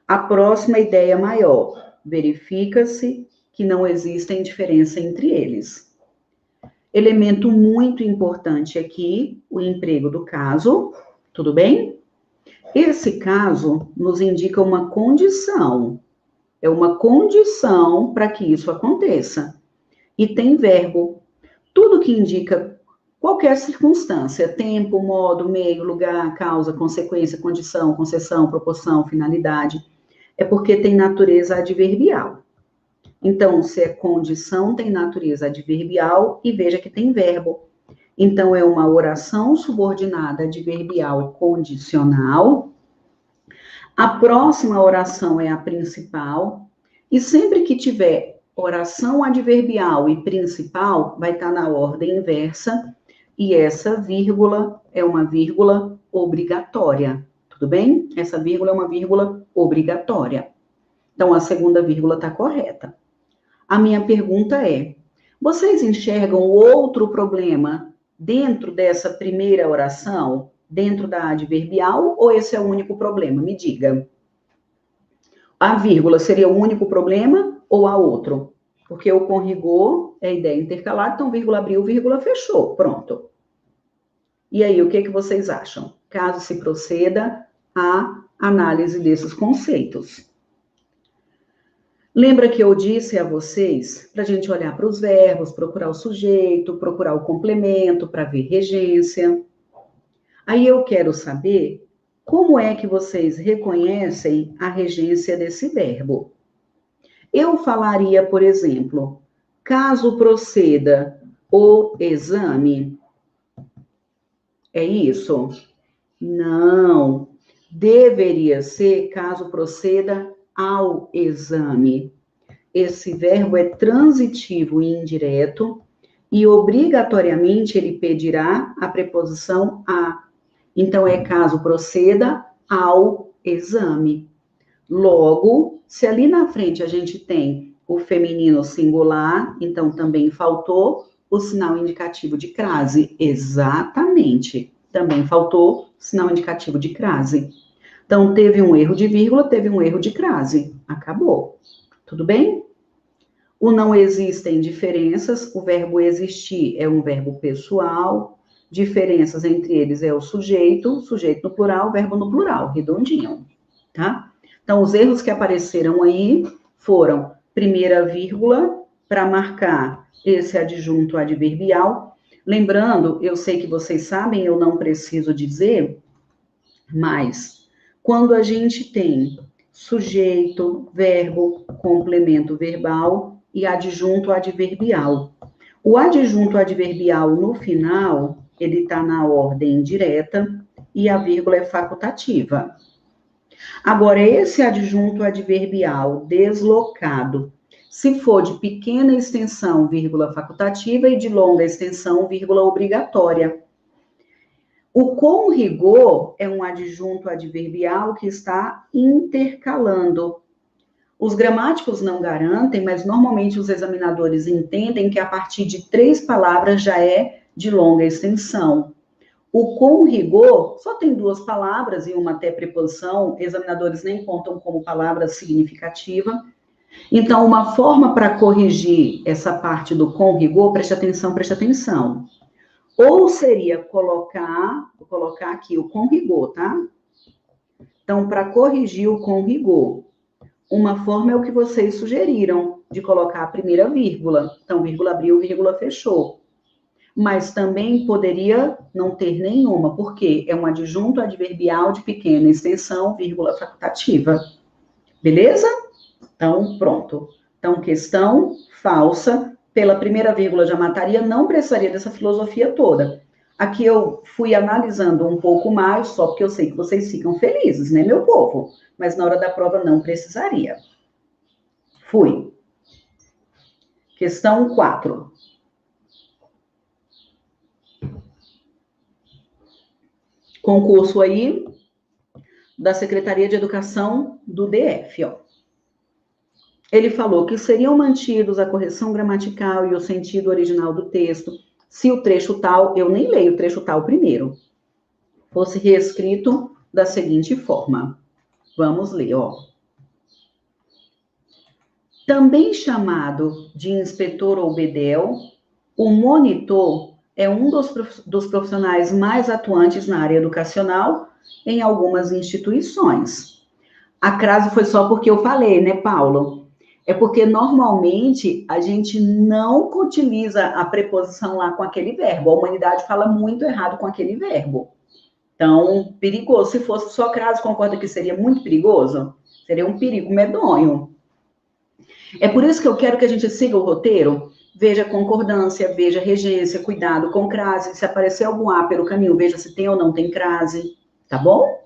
A próxima ideia maior. Verifica-se que não existem diferença entre eles. Elemento muito importante aqui, o emprego do caso, tudo bem? Esse caso nos indica uma condição. É uma condição para que isso aconteça. E tem verbo. Tudo que indica qualquer circunstância, tempo, modo, meio, lugar, causa, consequência, condição, concessão, proporção, finalidade, é porque tem natureza adverbial. Então, se é condição, tem natureza adverbial e veja que tem verbo. Então, é uma oração subordinada adverbial condicional. A próxima oração é a principal. E sempre que tiver oração adverbial e principal, vai estar na ordem inversa. E essa vírgula é uma vírgula obrigatória. Tudo bem? Essa vírgula é uma vírgula obrigatória. Então, a segunda vírgula está correta. A minha pergunta é: vocês enxergam outro problema dentro dessa primeira oração, dentro da adverbial, ou esse é o único problema? Me diga. A vírgula seria o único problema ou há outro? Porque o com rigor é ideia intercalada, então vírgula abriu, vírgula fechou. Pronto. E aí, o que vocês acham? Caso se proceda à análise desses conceitos. Lembra que eu disse a vocês para a gente olhar para os verbos, procurar o sujeito, procurar o complemento para ver regência. Aí eu quero saber como é que vocês reconhecem a regência desse verbo. Eu falaria, por exemplo, caso proceda o exame. É isso? Não. Deveria ser caso proceda ao exame. Esse verbo é transitivo e indireto e obrigatoriamente ele pedirá a preposição a. Então, é caso proceda ao exame. Logo, se ali na frente a gente tem o feminino singular, então também faltou o sinal indicativo de crase. Exatamente. Também faltou sinal indicativo de crase. Então, teve um erro de vírgula, teve um erro de crase. Acabou. Tudo bem? O não existem diferenças. O verbo existir é um verbo pessoal. Diferenças entre eles é o sujeito no plural, verbo no plural, redondinho, tá? Então, os erros que apareceram aí foram primeira vírgula para marcar esse adjunto adverbial. Lembrando, eu sei que vocês sabem, eu não preciso dizer, mas quando a gente tem sujeito, verbo, complemento verbal e adjunto adverbial. O adjunto adverbial no final, ele está na ordem direta e a vírgula é facultativa. Agora, esse adjunto adverbial deslocado, se for de pequena extensão, vírgula facultativa, e de longa extensão, vírgula obrigatória. O com rigor é um adjunto adverbial que está intercalando. Os gramáticos não garantem, mas normalmente os examinadores entendem que a partir de 3 palavras já é de longa extensão. O com rigor só tem 2 palavras e uma até preposição, examinadores nem contam como palavra significativa. Então, uma forma para corrigir essa parte do com rigor, preste atenção. Ou seria vou colocar aqui o com rigor, tá? Então, para corrigir o com rigor, uma forma é o que vocês sugeriram, de colocar a primeira vírgula. Então, vírgula abriu, vírgula fechou. Mas também poderia não ter nenhuma, porque é um adjunto adverbial de pequena extensão, vírgula facultativa. Beleza? Então, pronto. Então, questão falsa. Pela primeira vírgula já mataria, não precisaria dessa filosofia toda. Aqui eu fui analisando um pouco mais, só porque eu sei que vocês ficam felizes, né, meu povo? Mas na hora da prova não precisaria. Fui. Questão 4. Concurso aí da Secretaria de Educação do DF, ó. Ele falou que seriam mantidos a correção gramatical e o sentido original do texto, se o trecho tal, eu nem leio o trecho tal primeiro, fosse reescrito da seguinte forma. Vamos ler, ó. Também chamado de inspetor ou bedel, o monitor é um dos profissionais mais atuantes na área educacional em algumas instituições. A crase foi só porque eu falei, né, Paulo? É porque normalmente a gente não utiliza a preposição lá com aquele verbo. A humanidade fala muito errado com aquele verbo. Então, perigoso. Se fosse só crase, concorda que seria muito perigoso? Seria um perigo medonho. É por isso que eu quero que a gente siga o roteiro. Veja concordância, veja regência, cuidado com crase. Se aparecer algum A pelo caminho, veja se tem ou não tem crase. Tá bom?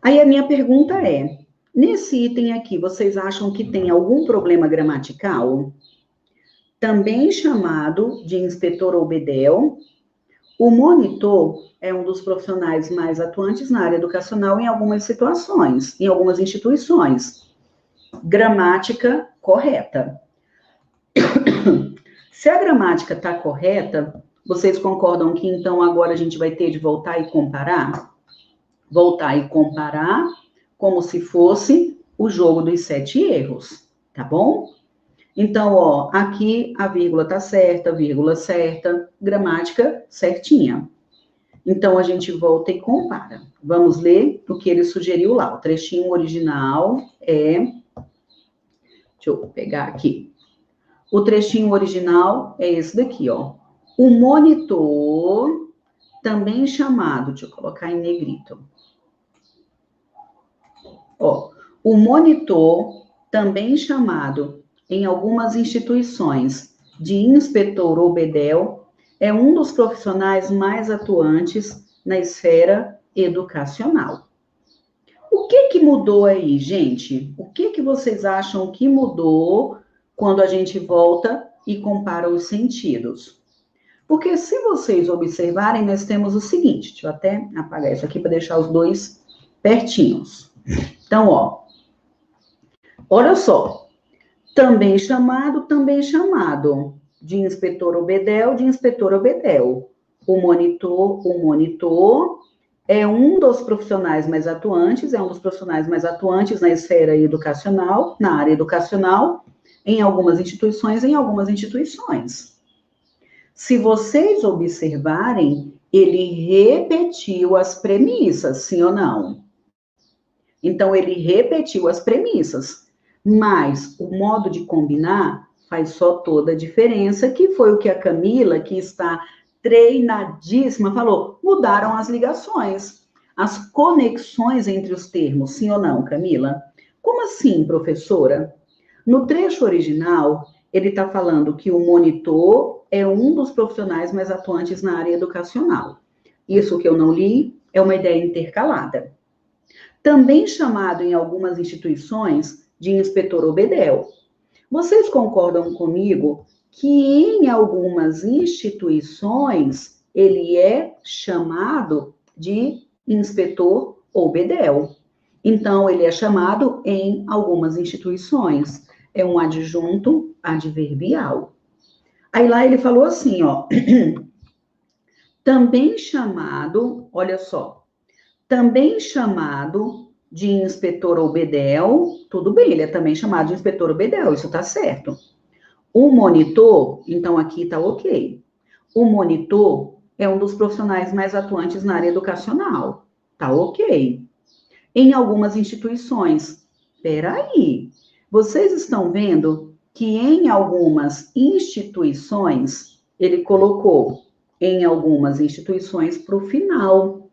Aí a minha pergunta é, nesse item aqui, vocês acham que tem algum problema gramatical? Também chamado de inspetor ou bedel, o monitor é um dos profissionais mais atuantes na área educacional em algumas situações, em algumas instituições. Gramática correta. Se a gramática está correta, vocês concordam que então agora a gente vai ter de voltar e comparar? Voltar e comparar como se fosse o jogo dos 7 erros, tá bom? Então, ó, aqui a vírgula tá certa, vírgula certa, gramática certinha. Então, a gente volta e compara. Vamos ler o que ele sugeriu lá. O trechinho original é... Deixa eu pegar aqui. O trechinho original é esse daqui, ó. O monitor, também chamado... Deixa eu colocar em negrito. Ó, o monitor, também chamado em algumas instituições de inspetor ou bedel, é um dos profissionais mais atuantes na esfera educacional. O que mudou aí, gente? O que vocês acham que mudou quando a gente volta e compara os sentidos? Porque se vocês observarem, nós temos o seguinte, deixa eu até apagar isso aqui para deixar os dois pertinhos. Então, ó, olha só, também chamado de inspetor ou bedel, de inspetor ou bedel. O monitor é um dos profissionais mais atuantes, na esfera educacional, na área educacional, em algumas instituições. Se vocês observarem, ele repetiu as premissas, sim ou não? Então, ele repetiu as premissas, mas o modo de combinar faz só toda a diferença, que foi o que a Camila, que está treinadíssima, falou, mudaram as ligações, as conexões entre os termos, sim ou não, Camila? Como assim, professora? No trecho original, ele está falando que o monitor é um dos profissionais mais atuantes na área educacional. Isso que eu não li é uma ideia intercalada. Também chamado em algumas instituições de inspetor ou bedel. Vocês concordam comigo que em algumas instituições ele é chamado de inspetor ou bedel? Então, ele é chamado em algumas instituições. É um adjunto adverbial. Aí lá ele falou assim, ó. Também chamado, olha só, também chamado de inspetor ou bedel, tudo bem, ele é também chamado de inspetor ou bedel, isso tá certo. O monitor, então aqui tá ok. O monitor é um dos profissionais mais atuantes na área educacional, tá ok. Em algumas instituições, peraí, vocês estão vendo que em algumas instituições, ele colocou em algumas instituições para o final.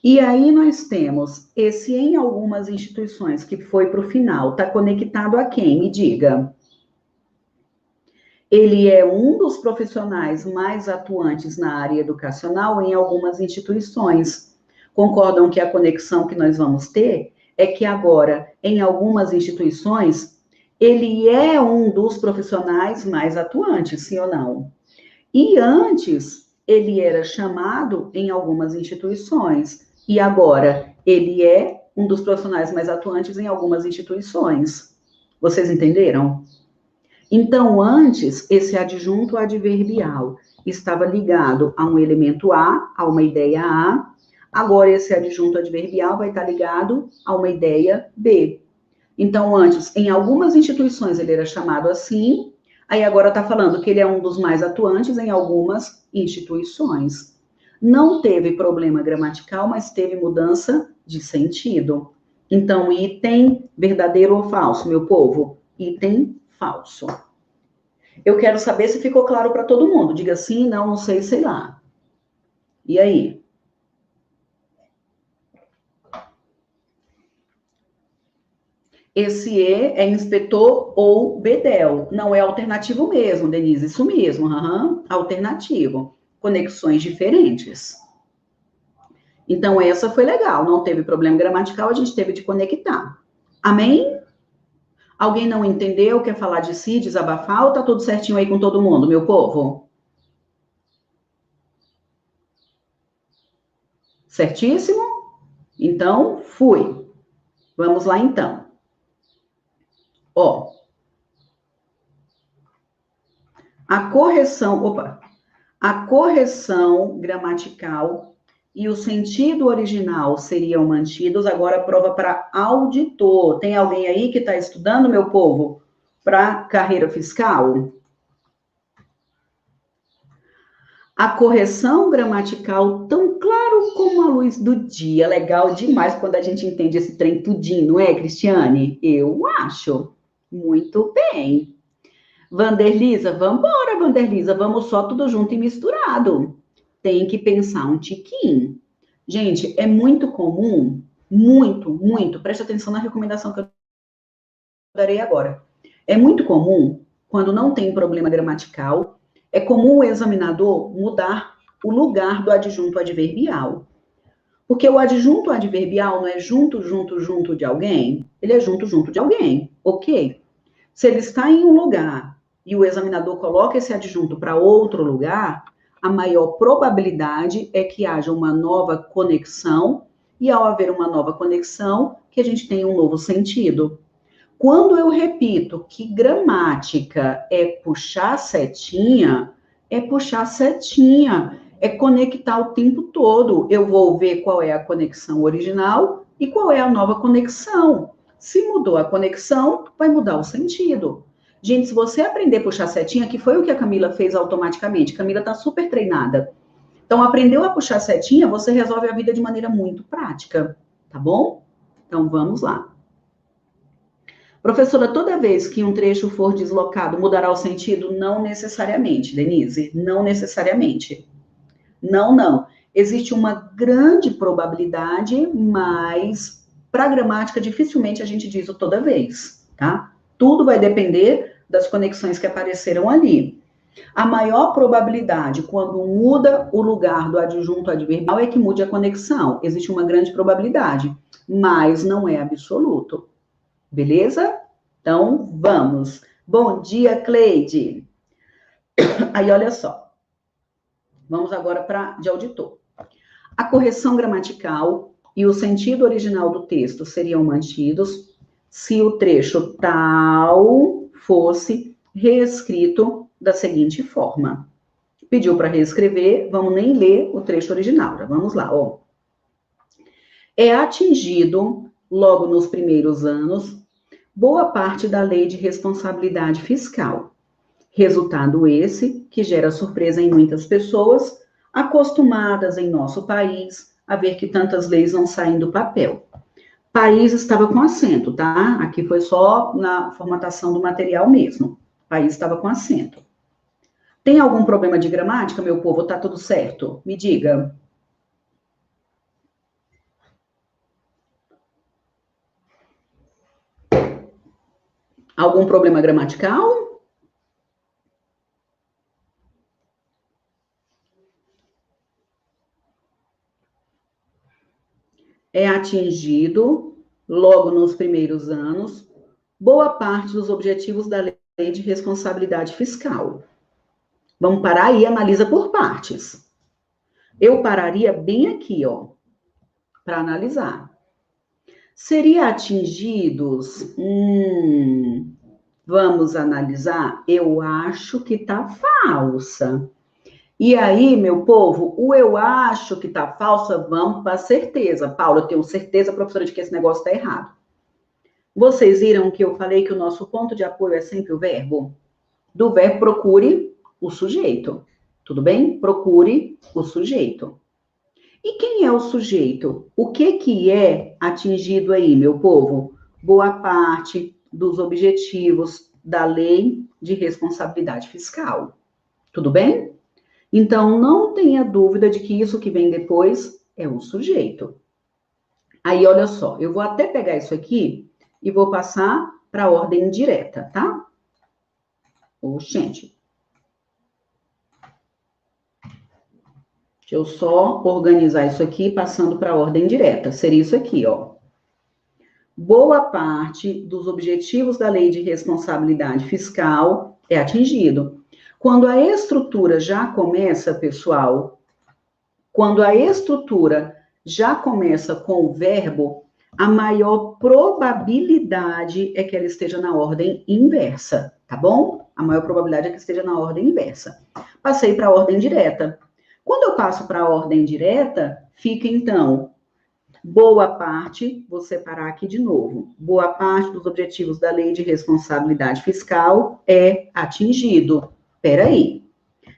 E aí nós temos esse em algumas instituições que foi para o final, está conectado a quem? Me diga. Ele é um dos profissionais mais atuantes na área educacional em algumas instituições. Concordam que a conexão que nós vamos ter é que agora, em algumas instituições, ele é um dos profissionais mais atuantes, sim ou não? E antes, ele era chamado em algumas instituições. E agora, ele é um dos profissionais mais atuantes em algumas instituições. Vocês entenderam? Então, antes, esse adjunto adverbial estava ligado a um elemento A, a uma ideia A. Agora, esse adjunto adverbial vai estar ligado a uma ideia B. Então, antes, em algumas instituições ele era chamado assim, aí agora está falando que ele é um dos mais atuantes em algumas instituições. Não teve problema gramatical, mas teve mudança de sentido. Então, item verdadeiro ou falso, meu povo? Item falso. Eu quero saber se ficou claro para todo mundo. Diga sim, não, não sei, sei lá. E aí? Esse E é inspetor ou bedel. Não é alternativo mesmo, Denise. Isso mesmo, alternativo. Conexões diferentes. Então, essa foi legal. Não teve problema gramatical, a gente teve de conectar. Amém? Alguém não entendeu, quer falar de si, desabafar, ou tá tudo certinho aí com todo mundo, meu povo? Certíssimo? Então, fui. Vamos lá, então. Ó, a correção gramatical e o sentido original seriam mantidos. Agora, prova para auditor. Tem alguém aí que está estudando, meu povo, para carreira fiscal? A correção gramatical, tão claro como a luz do dia. Legal demais quando a gente entende esse trem tudinho, não é, Cristiane? Eu acho. Muito bem. Vanderlisa, vamos embora, Vanderlisa, vamos só tudo junto e misturado. Tem que pensar um tiquinho. Gente, é muito comum, muito, preste atenção na recomendação que eu darei agora. É muito comum, quando não tem problema gramatical, é comum o examinador mudar o lugar do adjunto adverbial. Porque o adjunto adverbial não é junto de alguém, ele é junto de alguém, ok? Se ele está em um lugar e o examinador coloca esse adjunto para outro lugar, a maior probabilidade é que haja uma nova conexão, e ao haver uma nova conexão, que a gente tenha um novo sentido. Quando eu repito que gramática é puxar setinha, é conectar o tempo todo. Eu vou ver qual é a conexão original e qual é a nova conexão. Se mudou a conexão, vai mudar o sentido. Gente, se você aprender a puxar setinha, que foi o que a Camila fez automaticamente, Camila está super treinada. Então, aprendeu a puxar setinha, você resolve a vida de maneira muito prática, tá bom? Então, vamos lá. Professora, toda vez que um trecho for deslocado, mudará o sentido? Não necessariamente, Denise, não necessariamente. Não. Existe uma grande probabilidade, mas para a gramática dificilmente a gente diz o toda vez, tá? Tudo vai depender das conexões que apareceram ali. A maior probabilidade, quando muda o lugar do adjunto adverbial, é que mude a conexão. Existe uma grande probabilidade, mas não é absoluto. Beleza? Então, vamos. Bom dia, Cleide. Aí, olha só. Vamos agora para de auditor. A correção gramatical e o sentido original do texto seriam mantidos se o trecho tal fosse reescrito da seguinte forma. Pediu para reescrever, vamos nem ler o trecho original. Já vamos lá, ó. É atingido, logo nos primeiros anos, boa parte da lei de responsabilidade fiscal. Resultado esse que gera surpresa em muitas pessoas, acostumadas em nosso país a ver que tantas leis não saem do papel. País estava com acento, tá? Aqui foi só na formatação do material mesmo. País estava com acento. Tem algum problema de gramática, meu povo? Tá tudo certo? Me diga. Algum problema gramatical? É atingido logo nos primeiros anos boa parte dos objetivos da lei de responsabilidade fiscal. Vamos parar aí, analisa por partes. Eu pararia bem aqui, ó, para analisar. Seria atingidos? Vamos analisar? Eu acho que tá falsa. E aí, meu povo, o eu acho que tá falsa, vamos para certeza. Paula, eu tenho certeza, professora, de que esse negócio tá errado. Vocês viram que eu falei que o nosso ponto de apoio é sempre o verbo? Do verbo, procure o sujeito. Tudo bem? Procure o sujeito. E quem é o sujeito? O que é atingido aí, meu povo? Boa parte dos objetivos da lei de responsabilidade fiscal. Tudo bem? Então, não tenha dúvida de que isso que vem depois é o sujeito. Aí, olha só, eu vou até pegar isso aqui e vou passar para a ordem direta, tá? Gente. Deixa eu só organizar isso aqui, passando para a ordem direta. Seria isso aqui, ó. Boa parte dos objetivos da lei de responsabilidade fiscal é atingido. Quando a estrutura já começa, pessoal, quando a estrutura já começa com o verbo, a maior probabilidade é que ela esteja na ordem inversa, tá bom? A maior probabilidade é que esteja na ordem inversa. Passei para a ordem direta. Quando eu passo para a ordem direta, fica então, boa parte, vou separar aqui de novo, boa parte dos objetivos da lei de responsabilidade fiscal é atingido. Peraí,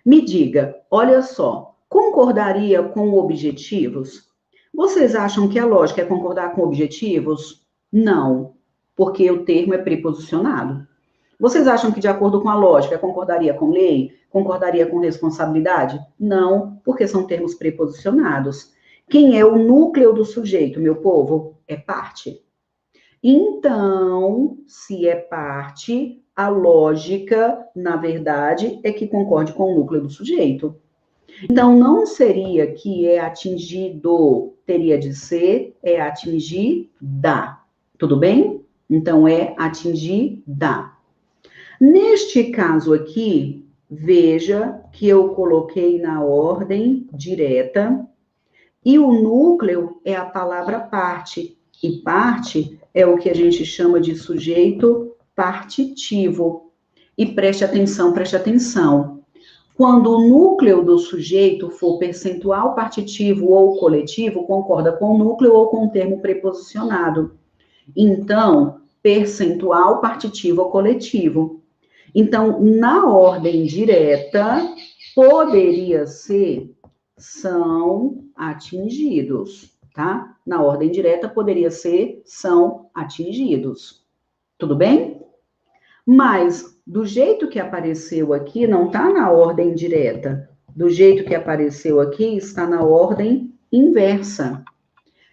me diga, olha só, concordaria com objetivos? Vocês acham que a lógica é concordar com objetivos? Não, porque o termo é preposicionado. Vocês acham que, de acordo com a lógica, concordaria com lei? Concordaria com responsabilidade? Não, porque são termos preposicionados. Quem é o núcleo do sujeito, meu povo? É parte. Então, se é parte, a lógica, na verdade, é que concorde com o núcleo do sujeito. Então, não seria que é atingido, teria de ser, é atingida. Tudo bem? Então, é atingida. Neste caso aqui, veja que eu coloquei na ordem direta e o núcleo é a palavra parte. E parte é o que a gente chama de sujeito partitivo. E preste atenção, preste atenção. Quando o núcleo do sujeito for percentual partitivo ou coletivo, concorda com o núcleo ou com o termo preposicionado. Então, percentual partitivo ou coletivo. Então, na ordem direta, poderia ser são atingidos, tá? Na ordem direta, poderia ser são atingidos. Tudo bem? Mas, do jeito que apareceu aqui, não está na ordem direta. Do jeito que apareceu aqui, está na ordem inversa.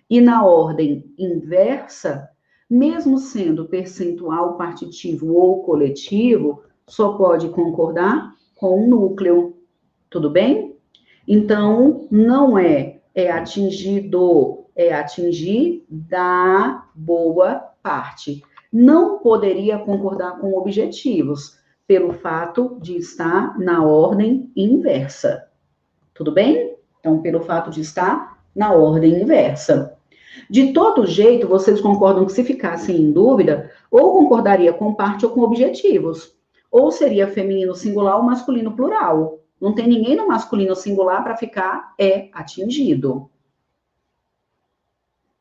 E na ordem inversa, mesmo sendo percentual partitivo ou coletivo, só pode concordar com o núcleo. Tudo bem? Então, não é atingido, é atingir da boa parte. Não poderia concordar com objetivos, pelo fato de estar na ordem inversa. Tudo bem? Então, pelo fato de estar na ordem inversa. De todo jeito, vocês concordam que se ficassem em dúvida, ou concordaria com parte ou com objetivos, ou seria feminino singular ou masculino plural. Não tem ninguém no masculino singular para ficar atingido.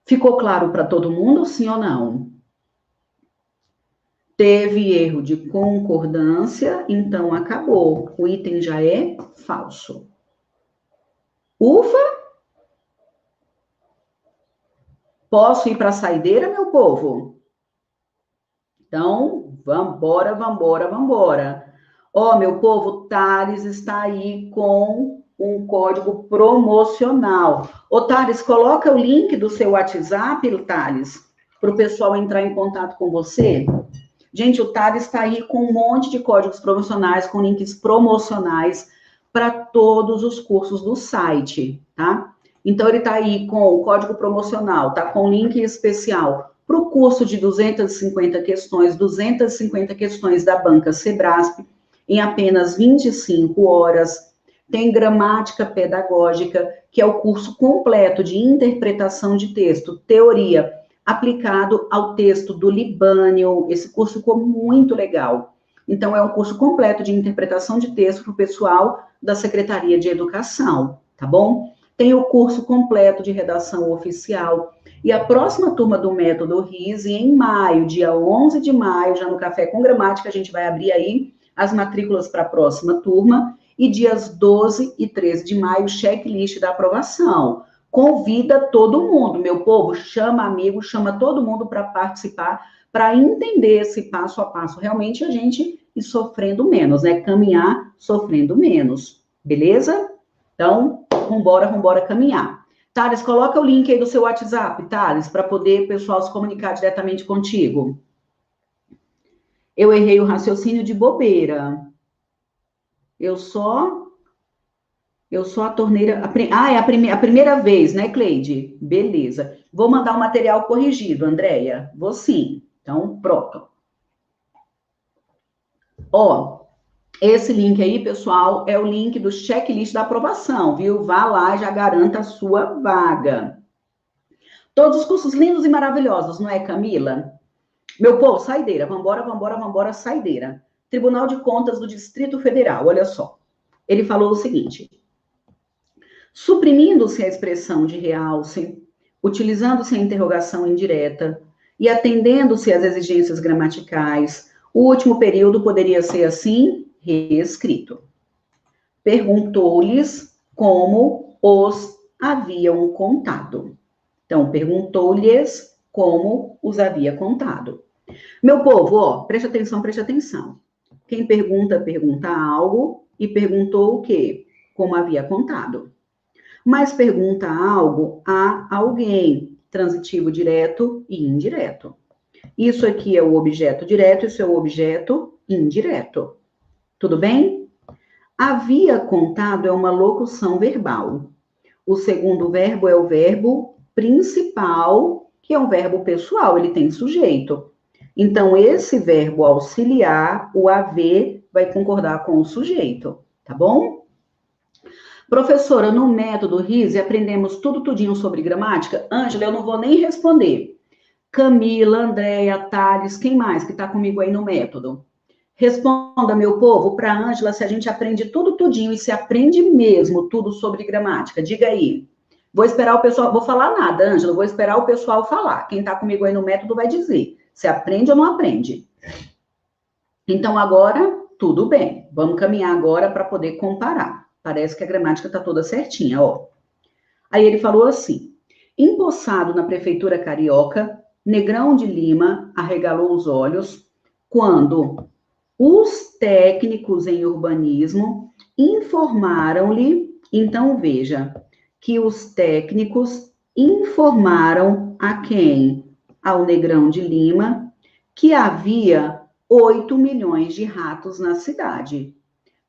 Ficou claro para todo mundo, sim ou não? Teve erro de concordância, então acabou. O item já é falso. Ufa! Posso ir para a saideira, meu povo? Então, vambora, vambora, vambora. Ó, meu povo, Thales está aí com um código promocional. Ô, Thales, coloca o link do seu WhatsApp, Thales, para o pessoal entrar em contato com você. Gente, o Thales está aí com um monte de códigos promocionais, com links promocionais para todos os cursos do site, tá? Então, ele está aí com o código promocional, tá com link especial Para o curso de 250 questões da banca Sebrasp, em apenas 25 horas. Tem gramática pedagógica, que é o curso completo de interpretação de texto, teoria, aplicado ao texto do Libânio. Esse curso ficou muito legal. Então, é um curso completo de interpretação de texto para o pessoal da Secretaria de Educação, tá bom? Tem o curso completo de redação oficial. E a próxima turma do Método RISE, em maio, dia 11 de maio, já no Café com Gramática, a gente vai abrir aí as matrículas para a próxima turma. E dias 12 e 13 de maio, checklist da aprovação. Convida todo mundo, meu povo, chama amigo, chama todo mundo para participar, para entender esse passo a passo. Realmente a gente ir sofrendo menos, né? Caminhar sofrendo menos, beleza? Então, vambora caminhar. Thales, coloca o link aí do seu WhatsApp, Thales, para poder o pessoal se comunicar diretamente contigo. Eu errei o raciocínio de bobeira. Eu só a torneira... é a primeira vez, né, Cleide? Beleza. Vou mandar o material corrigido, Andréia. Vou sim. Então, pronto. Ó, esse link aí, pessoal, é o link do checklist da aprovação, viu? Vá lá e já garanta a sua vaga. Todos os cursos lindos e maravilhosos, não é, Camila? Meu povo, saideira. Vambora, saideira. Tribunal de Contas do Distrito Federal, olha só. Ele falou o seguinte: suprimindo-se a expressão de realce, utilizando-se a interrogação indireta e atendendo-se às exigências gramaticais, o último período poderia ser assim reescrito. Perguntou-lhes como os haviam contado. Então, perguntou-lhes como os havia contado. Meu povo, ó, preste atenção. Quem pergunta algo e perguntou o quê? Como havia contado. Mas pergunta algo a alguém, transitivo direto e indireto. Isso aqui é o objeto direto, isso é o objeto indireto. Tudo bem? Havia contado é uma locução verbal. O segundo verbo é o verbo principal, que é um verbo pessoal, ele tem sujeito. Então, esse verbo auxiliar, o haver, vai concordar com o sujeito, tá bom? Professora, no método RISE, aprendemos tudinho sobre gramática? Ângela, eu não vou nem responder. Camila, Andréia, Thales, quem mais que está comigo aí no método? Responda, meu povo, para a Ângela, se a gente aprende tudinho e se aprende mesmo tudo sobre gramática. Diga aí. Vou esperar o pessoal, vou falar nada, Ângela, vou esperar o pessoal falar. Quem está comigo aí no método vai dizer se aprende ou não aprende. Então, agora, tudo bem. Vamos caminhar agora para poder comparar. Parece que a gramática está toda certinha, ó. Aí ele falou assim: empossado na prefeitura carioca, Negrão de Lima arregalou os olhos quando os técnicos em urbanismo informaram-lhe, então veja, que os técnicos informaram a quem? Ao Negrão de Lima, que havia 8 milhões de ratos na cidade.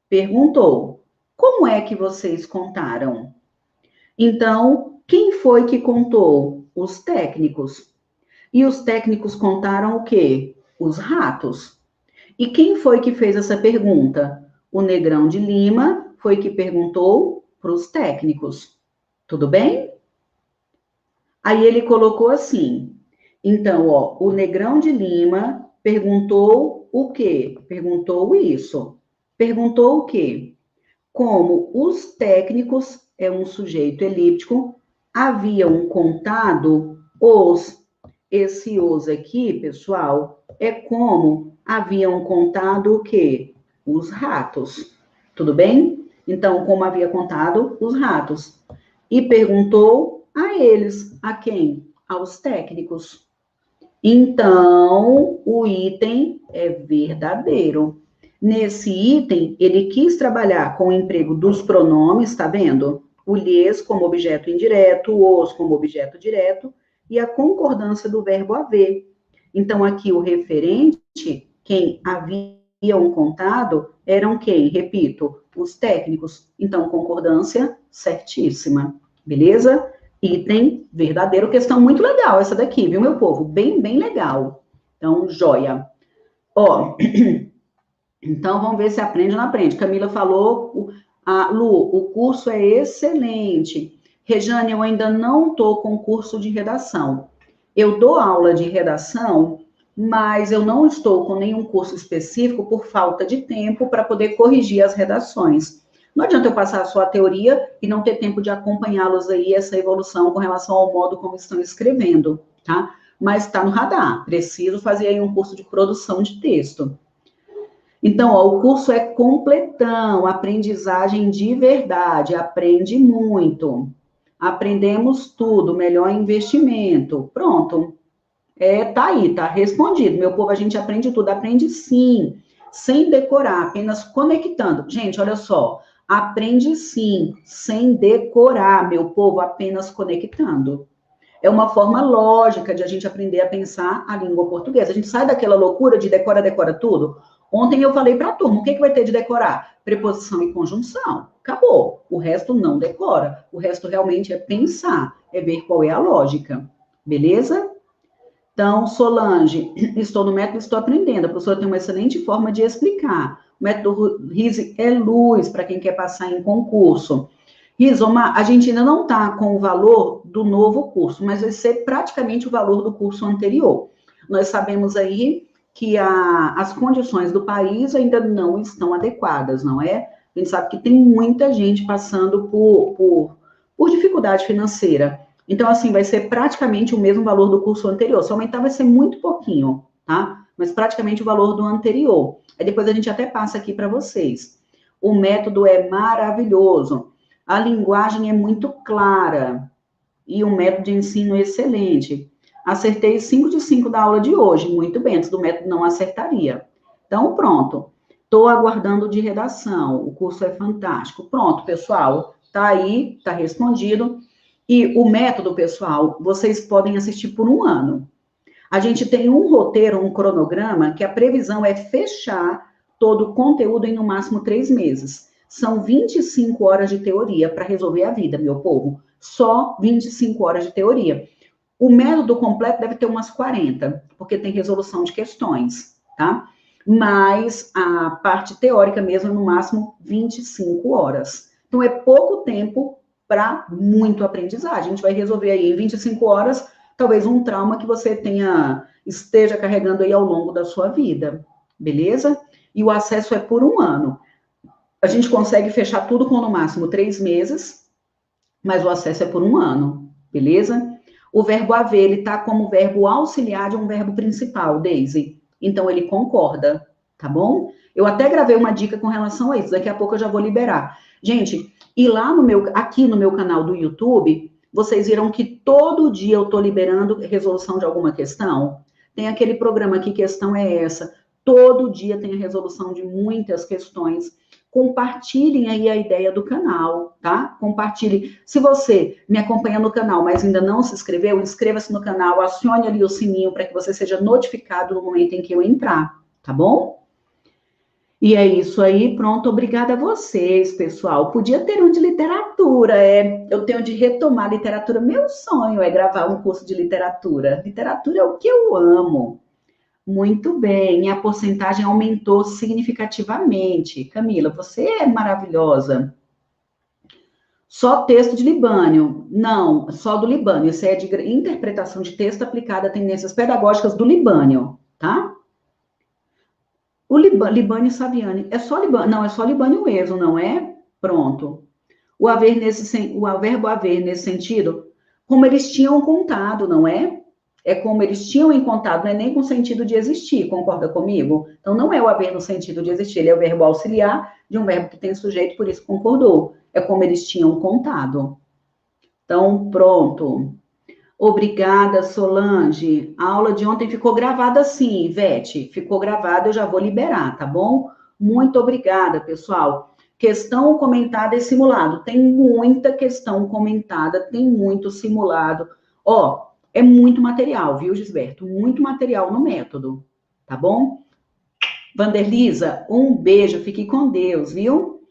Perguntou: como é que vocês contaram? Então, quem foi que contou? Os técnicos. E os técnicos contaram o quê? Os ratos. E quem foi que fez essa pergunta? O Negrão de Lima foi que perguntou para os técnicos. Tudo bem? Aí ele colocou assim. Então, ó, o Negrão de Lima perguntou o quê? Perguntou isso. Perguntou o quê? Como os técnicos, é um sujeito elíptico, haviam contado os. Esse os aqui, pessoal, é como haviam contado o quê? Os ratos. Tudo bem? Então, como havia contado os ratos. E perguntou a eles, a quem? Aos técnicos. Então, o item é verdadeiro. Nesse item, ele quis trabalhar com o emprego dos pronomes, tá vendo? O lhes como objeto indireto, o os como objeto direto, e a concordância do verbo haver. Então, aqui o referente, quem haviam contado, eram quem? Repito, os técnicos. Então, concordância certíssima, beleza? Item verdadeiro, questão muito legal essa daqui, viu, meu povo? Bem, bem legal. Então, joia. Ó, então vamos ver se aprende ou não aprende. Camila falou, Lu, o curso é excelente. Rejane, eu ainda não estou com curso de redação. Eu dou aula de redação, mas eu não estou com nenhum curso específico por falta de tempo para poder corrigir as redações. Não adianta eu passar só a teoria e não ter tempo de acompanhá-los aí, essa evolução com relação ao modo como estão escrevendo, tá? Mas está no radar. Preciso fazer aí um curso de produção de texto. Então, ó, o curso é completão, aprendizagem de verdade, aprende muito. Aprendemos tudo, melhor investimento. Pronto. Tá aí, tá respondido. Meu povo, a gente aprende tudo, aprende sim, sem decorar, apenas conectando. Gente, olha só, aprende sim, sem decorar, meu povo, apenas conectando. É uma forma lógica de a gente aprender a pensar a língua portuguesa. A gente sai daquela loucura de decora, decora tudo. Ontem eu falei para a turma, o que vai ter de decorar? Preposição e conjunção. Acabou. O resto não decora. O resto realmente é pensar, é ver qual é a lógica. Beleza? Então, Solange, estou no método, estou aprendendo. A professora tem uma excelente forma de explicar. O método RISE é luz para quem quer passar em concurso. Rizoma, a gente ainda não está com o valor do novo curso, mas vai ser praticamente o valor do curso anterior. Nós sabemos aí que as condições do país ainda não estão adequadas, não é? A gente sabe que tem muita gente passando por dificuldade financeira. Então, assim, vai ser praticamente o mesmo valor do curso anterior. Se aumentar, vai ser muito pouquinho, tá? Mas praticamente o valor do anterior. Aí depois a gente até passa aqui para vocês. O método é maravilhoso. A linguagem é muito clara e o método de ensino é excelente. Acertei 5 de 5 da aula de hoje. Muito bem, antes do método não acertaria. Então, pronto. Estou aguardando de redação. O curso é fantástico. Pronto, pessoal. Tá aí, tá respondido. E o método, pessoal, vocês podem assistir por 1 ano. A gente tem um roteiro, um cronograma, que a previsão é fechar todo o conteúdo em no máximo 3 meses. São 25 horas de teoria para resolver a vida, meu povo. Só 25 horas de teoria. O método completo deve ter umas 40, porque tem resolução de questões, tá? Mas a parte teórica mesmo, no máximo 25 horas. Então, é pouco tempo para muito aprendizagem. A gente vai resolver aí em 25 horas, talvez um trauma que você esteja carregando aí ao longo da sua vida, beleza? E o acesso é por 1 ano. A gente consegue fechar tudo com no máximo 3 meses, mas o acesso é por 1 ano, beleza? O verbo haver, ele tá como verbo auxiliar de um verbo principal, Daisy. Então, ele concorda, tá bom? Eu até gravei uma dica com relação a isso, daqui a pouco eu já vou liberar. Gente, e lá aqui no meu canal do YouTube, vocês viram que todo dia eu tô liberando resolução de alguma questão? Tem aquele programa Que Questão é Essa? Todo dia tem a resolução de muitas questões. Compartilhem aí a ideia do canal, tá? Compartilhem. Se você me acompanha no canal, mas ainda não se inscreveu, inscreva-se no canal, acione ali o sininho para que você seja notificado no momento em que eu entrar, tá bom? E é isso aí, pronto. Obrigada a vocês, pessoal. Podia ter um de literatura, eu tenho de retomar a literatura. Meu sonho é gravar um curso de literatura. Literatura é o que eu amo. Muito bem, a porcentagem aumentou significativamente. Camila, você é maravilhosa. Só texto de Libânio. Não, só do Libânio. Isso é de interpretação de texto aplicada a tendências pedagógicas do Libânio, tá? O Libânio Saviani. É só Libânio? Não, é só Libânio mesmo, não é? Pronto. O verbo haver nesse sentido, como eles tinham contado, não é? É como eles tinham encontrado, não é nem com o sentido de existir, concorda comigo? Então, não é o haver no sentido de existir, ele é o verbo auxiliar de um verbo que tem sujeito, por isso concordou. É como eles tinham contado. Então, pronto. Obrigada, Solange. A aula de ontem ficou gravada sim, Ivete. Ficou gravada, eu já vou liberar, tá bom? Muito obrigada, pessoal. Questão comentada e simulado. Tem muita questão comentada, tem muito simulado. Ó, é muito material, viu, Gisberto? Muito material no método, tá bom? Vanderlisa, um beijo, fique com Deus, viu?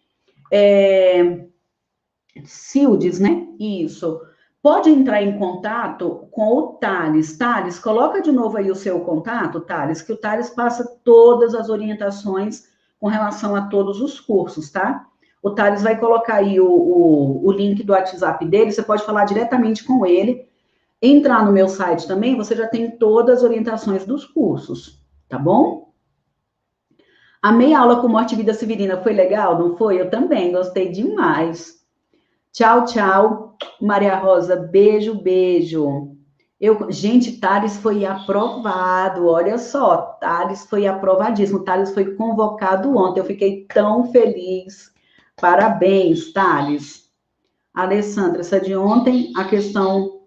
Cildes, né? Isso. pode entrar em contato com o Thales. Thales, coloca de novo aí o seu contato, Thales, que o Thales passa todas as orientações com relação a todos os cursos, tá? O Thales vai colocar aí o link do WhatsApp dele, você pode falar diretamente com ele. Entrar no meu site também, você já tem todas as orientações dos cursos, tá bom? A meia aula com Morte e Vida Severina foi legal, não foi? Eu também, gostei demais. Tchau, tchau. Maria Rosa, beijo, beijo. Gente, Thales foi aprovado, olha só, Thales foi aprovadíssimo, Thales foi convocado ontem, eu fiquei tão feliz. Parabéns, Thales. Alessandra, essa de ontem, a questão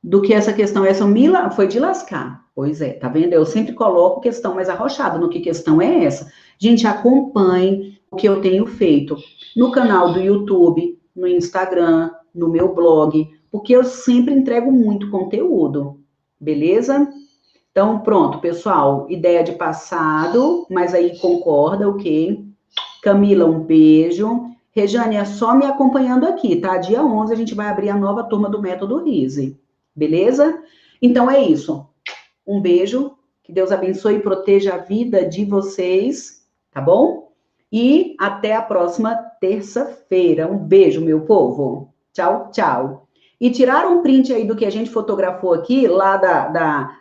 do que essa questão, essa Mila foi de lascar. Pois é, tá vendo? Eu sempre coloco questão mais arrochada no que questão é essa. Gente, acompanhe o que eu tenho feito no canal do YouTube, no Instagram, no meu blog, porque eu sempre entrego muito conteúdo, beleza? Então, pronto, pessoal, ideia de passado, mas aí concorda, ok? Camila, um beijo. Rejane, é só me acompanhando aqui, tá? Dia 11 a gente vai abrir a nova turma do Método Rise, beleza? Então é isso. Um beijo, que Deus abençoe e proteja a vida de vocês, tá bom? E até a próxima terça-feira. Um beijo, meu povo. Tchau, tchau. E tiraram um print aí do que a gente fotografou aqui, lá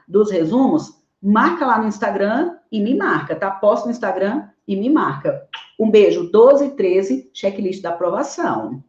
dos resumos, marca lá no Instagram e me marca, tá? Posta no Instagram e me marca. Um beijo, 12 e 13, checklist da aprovação.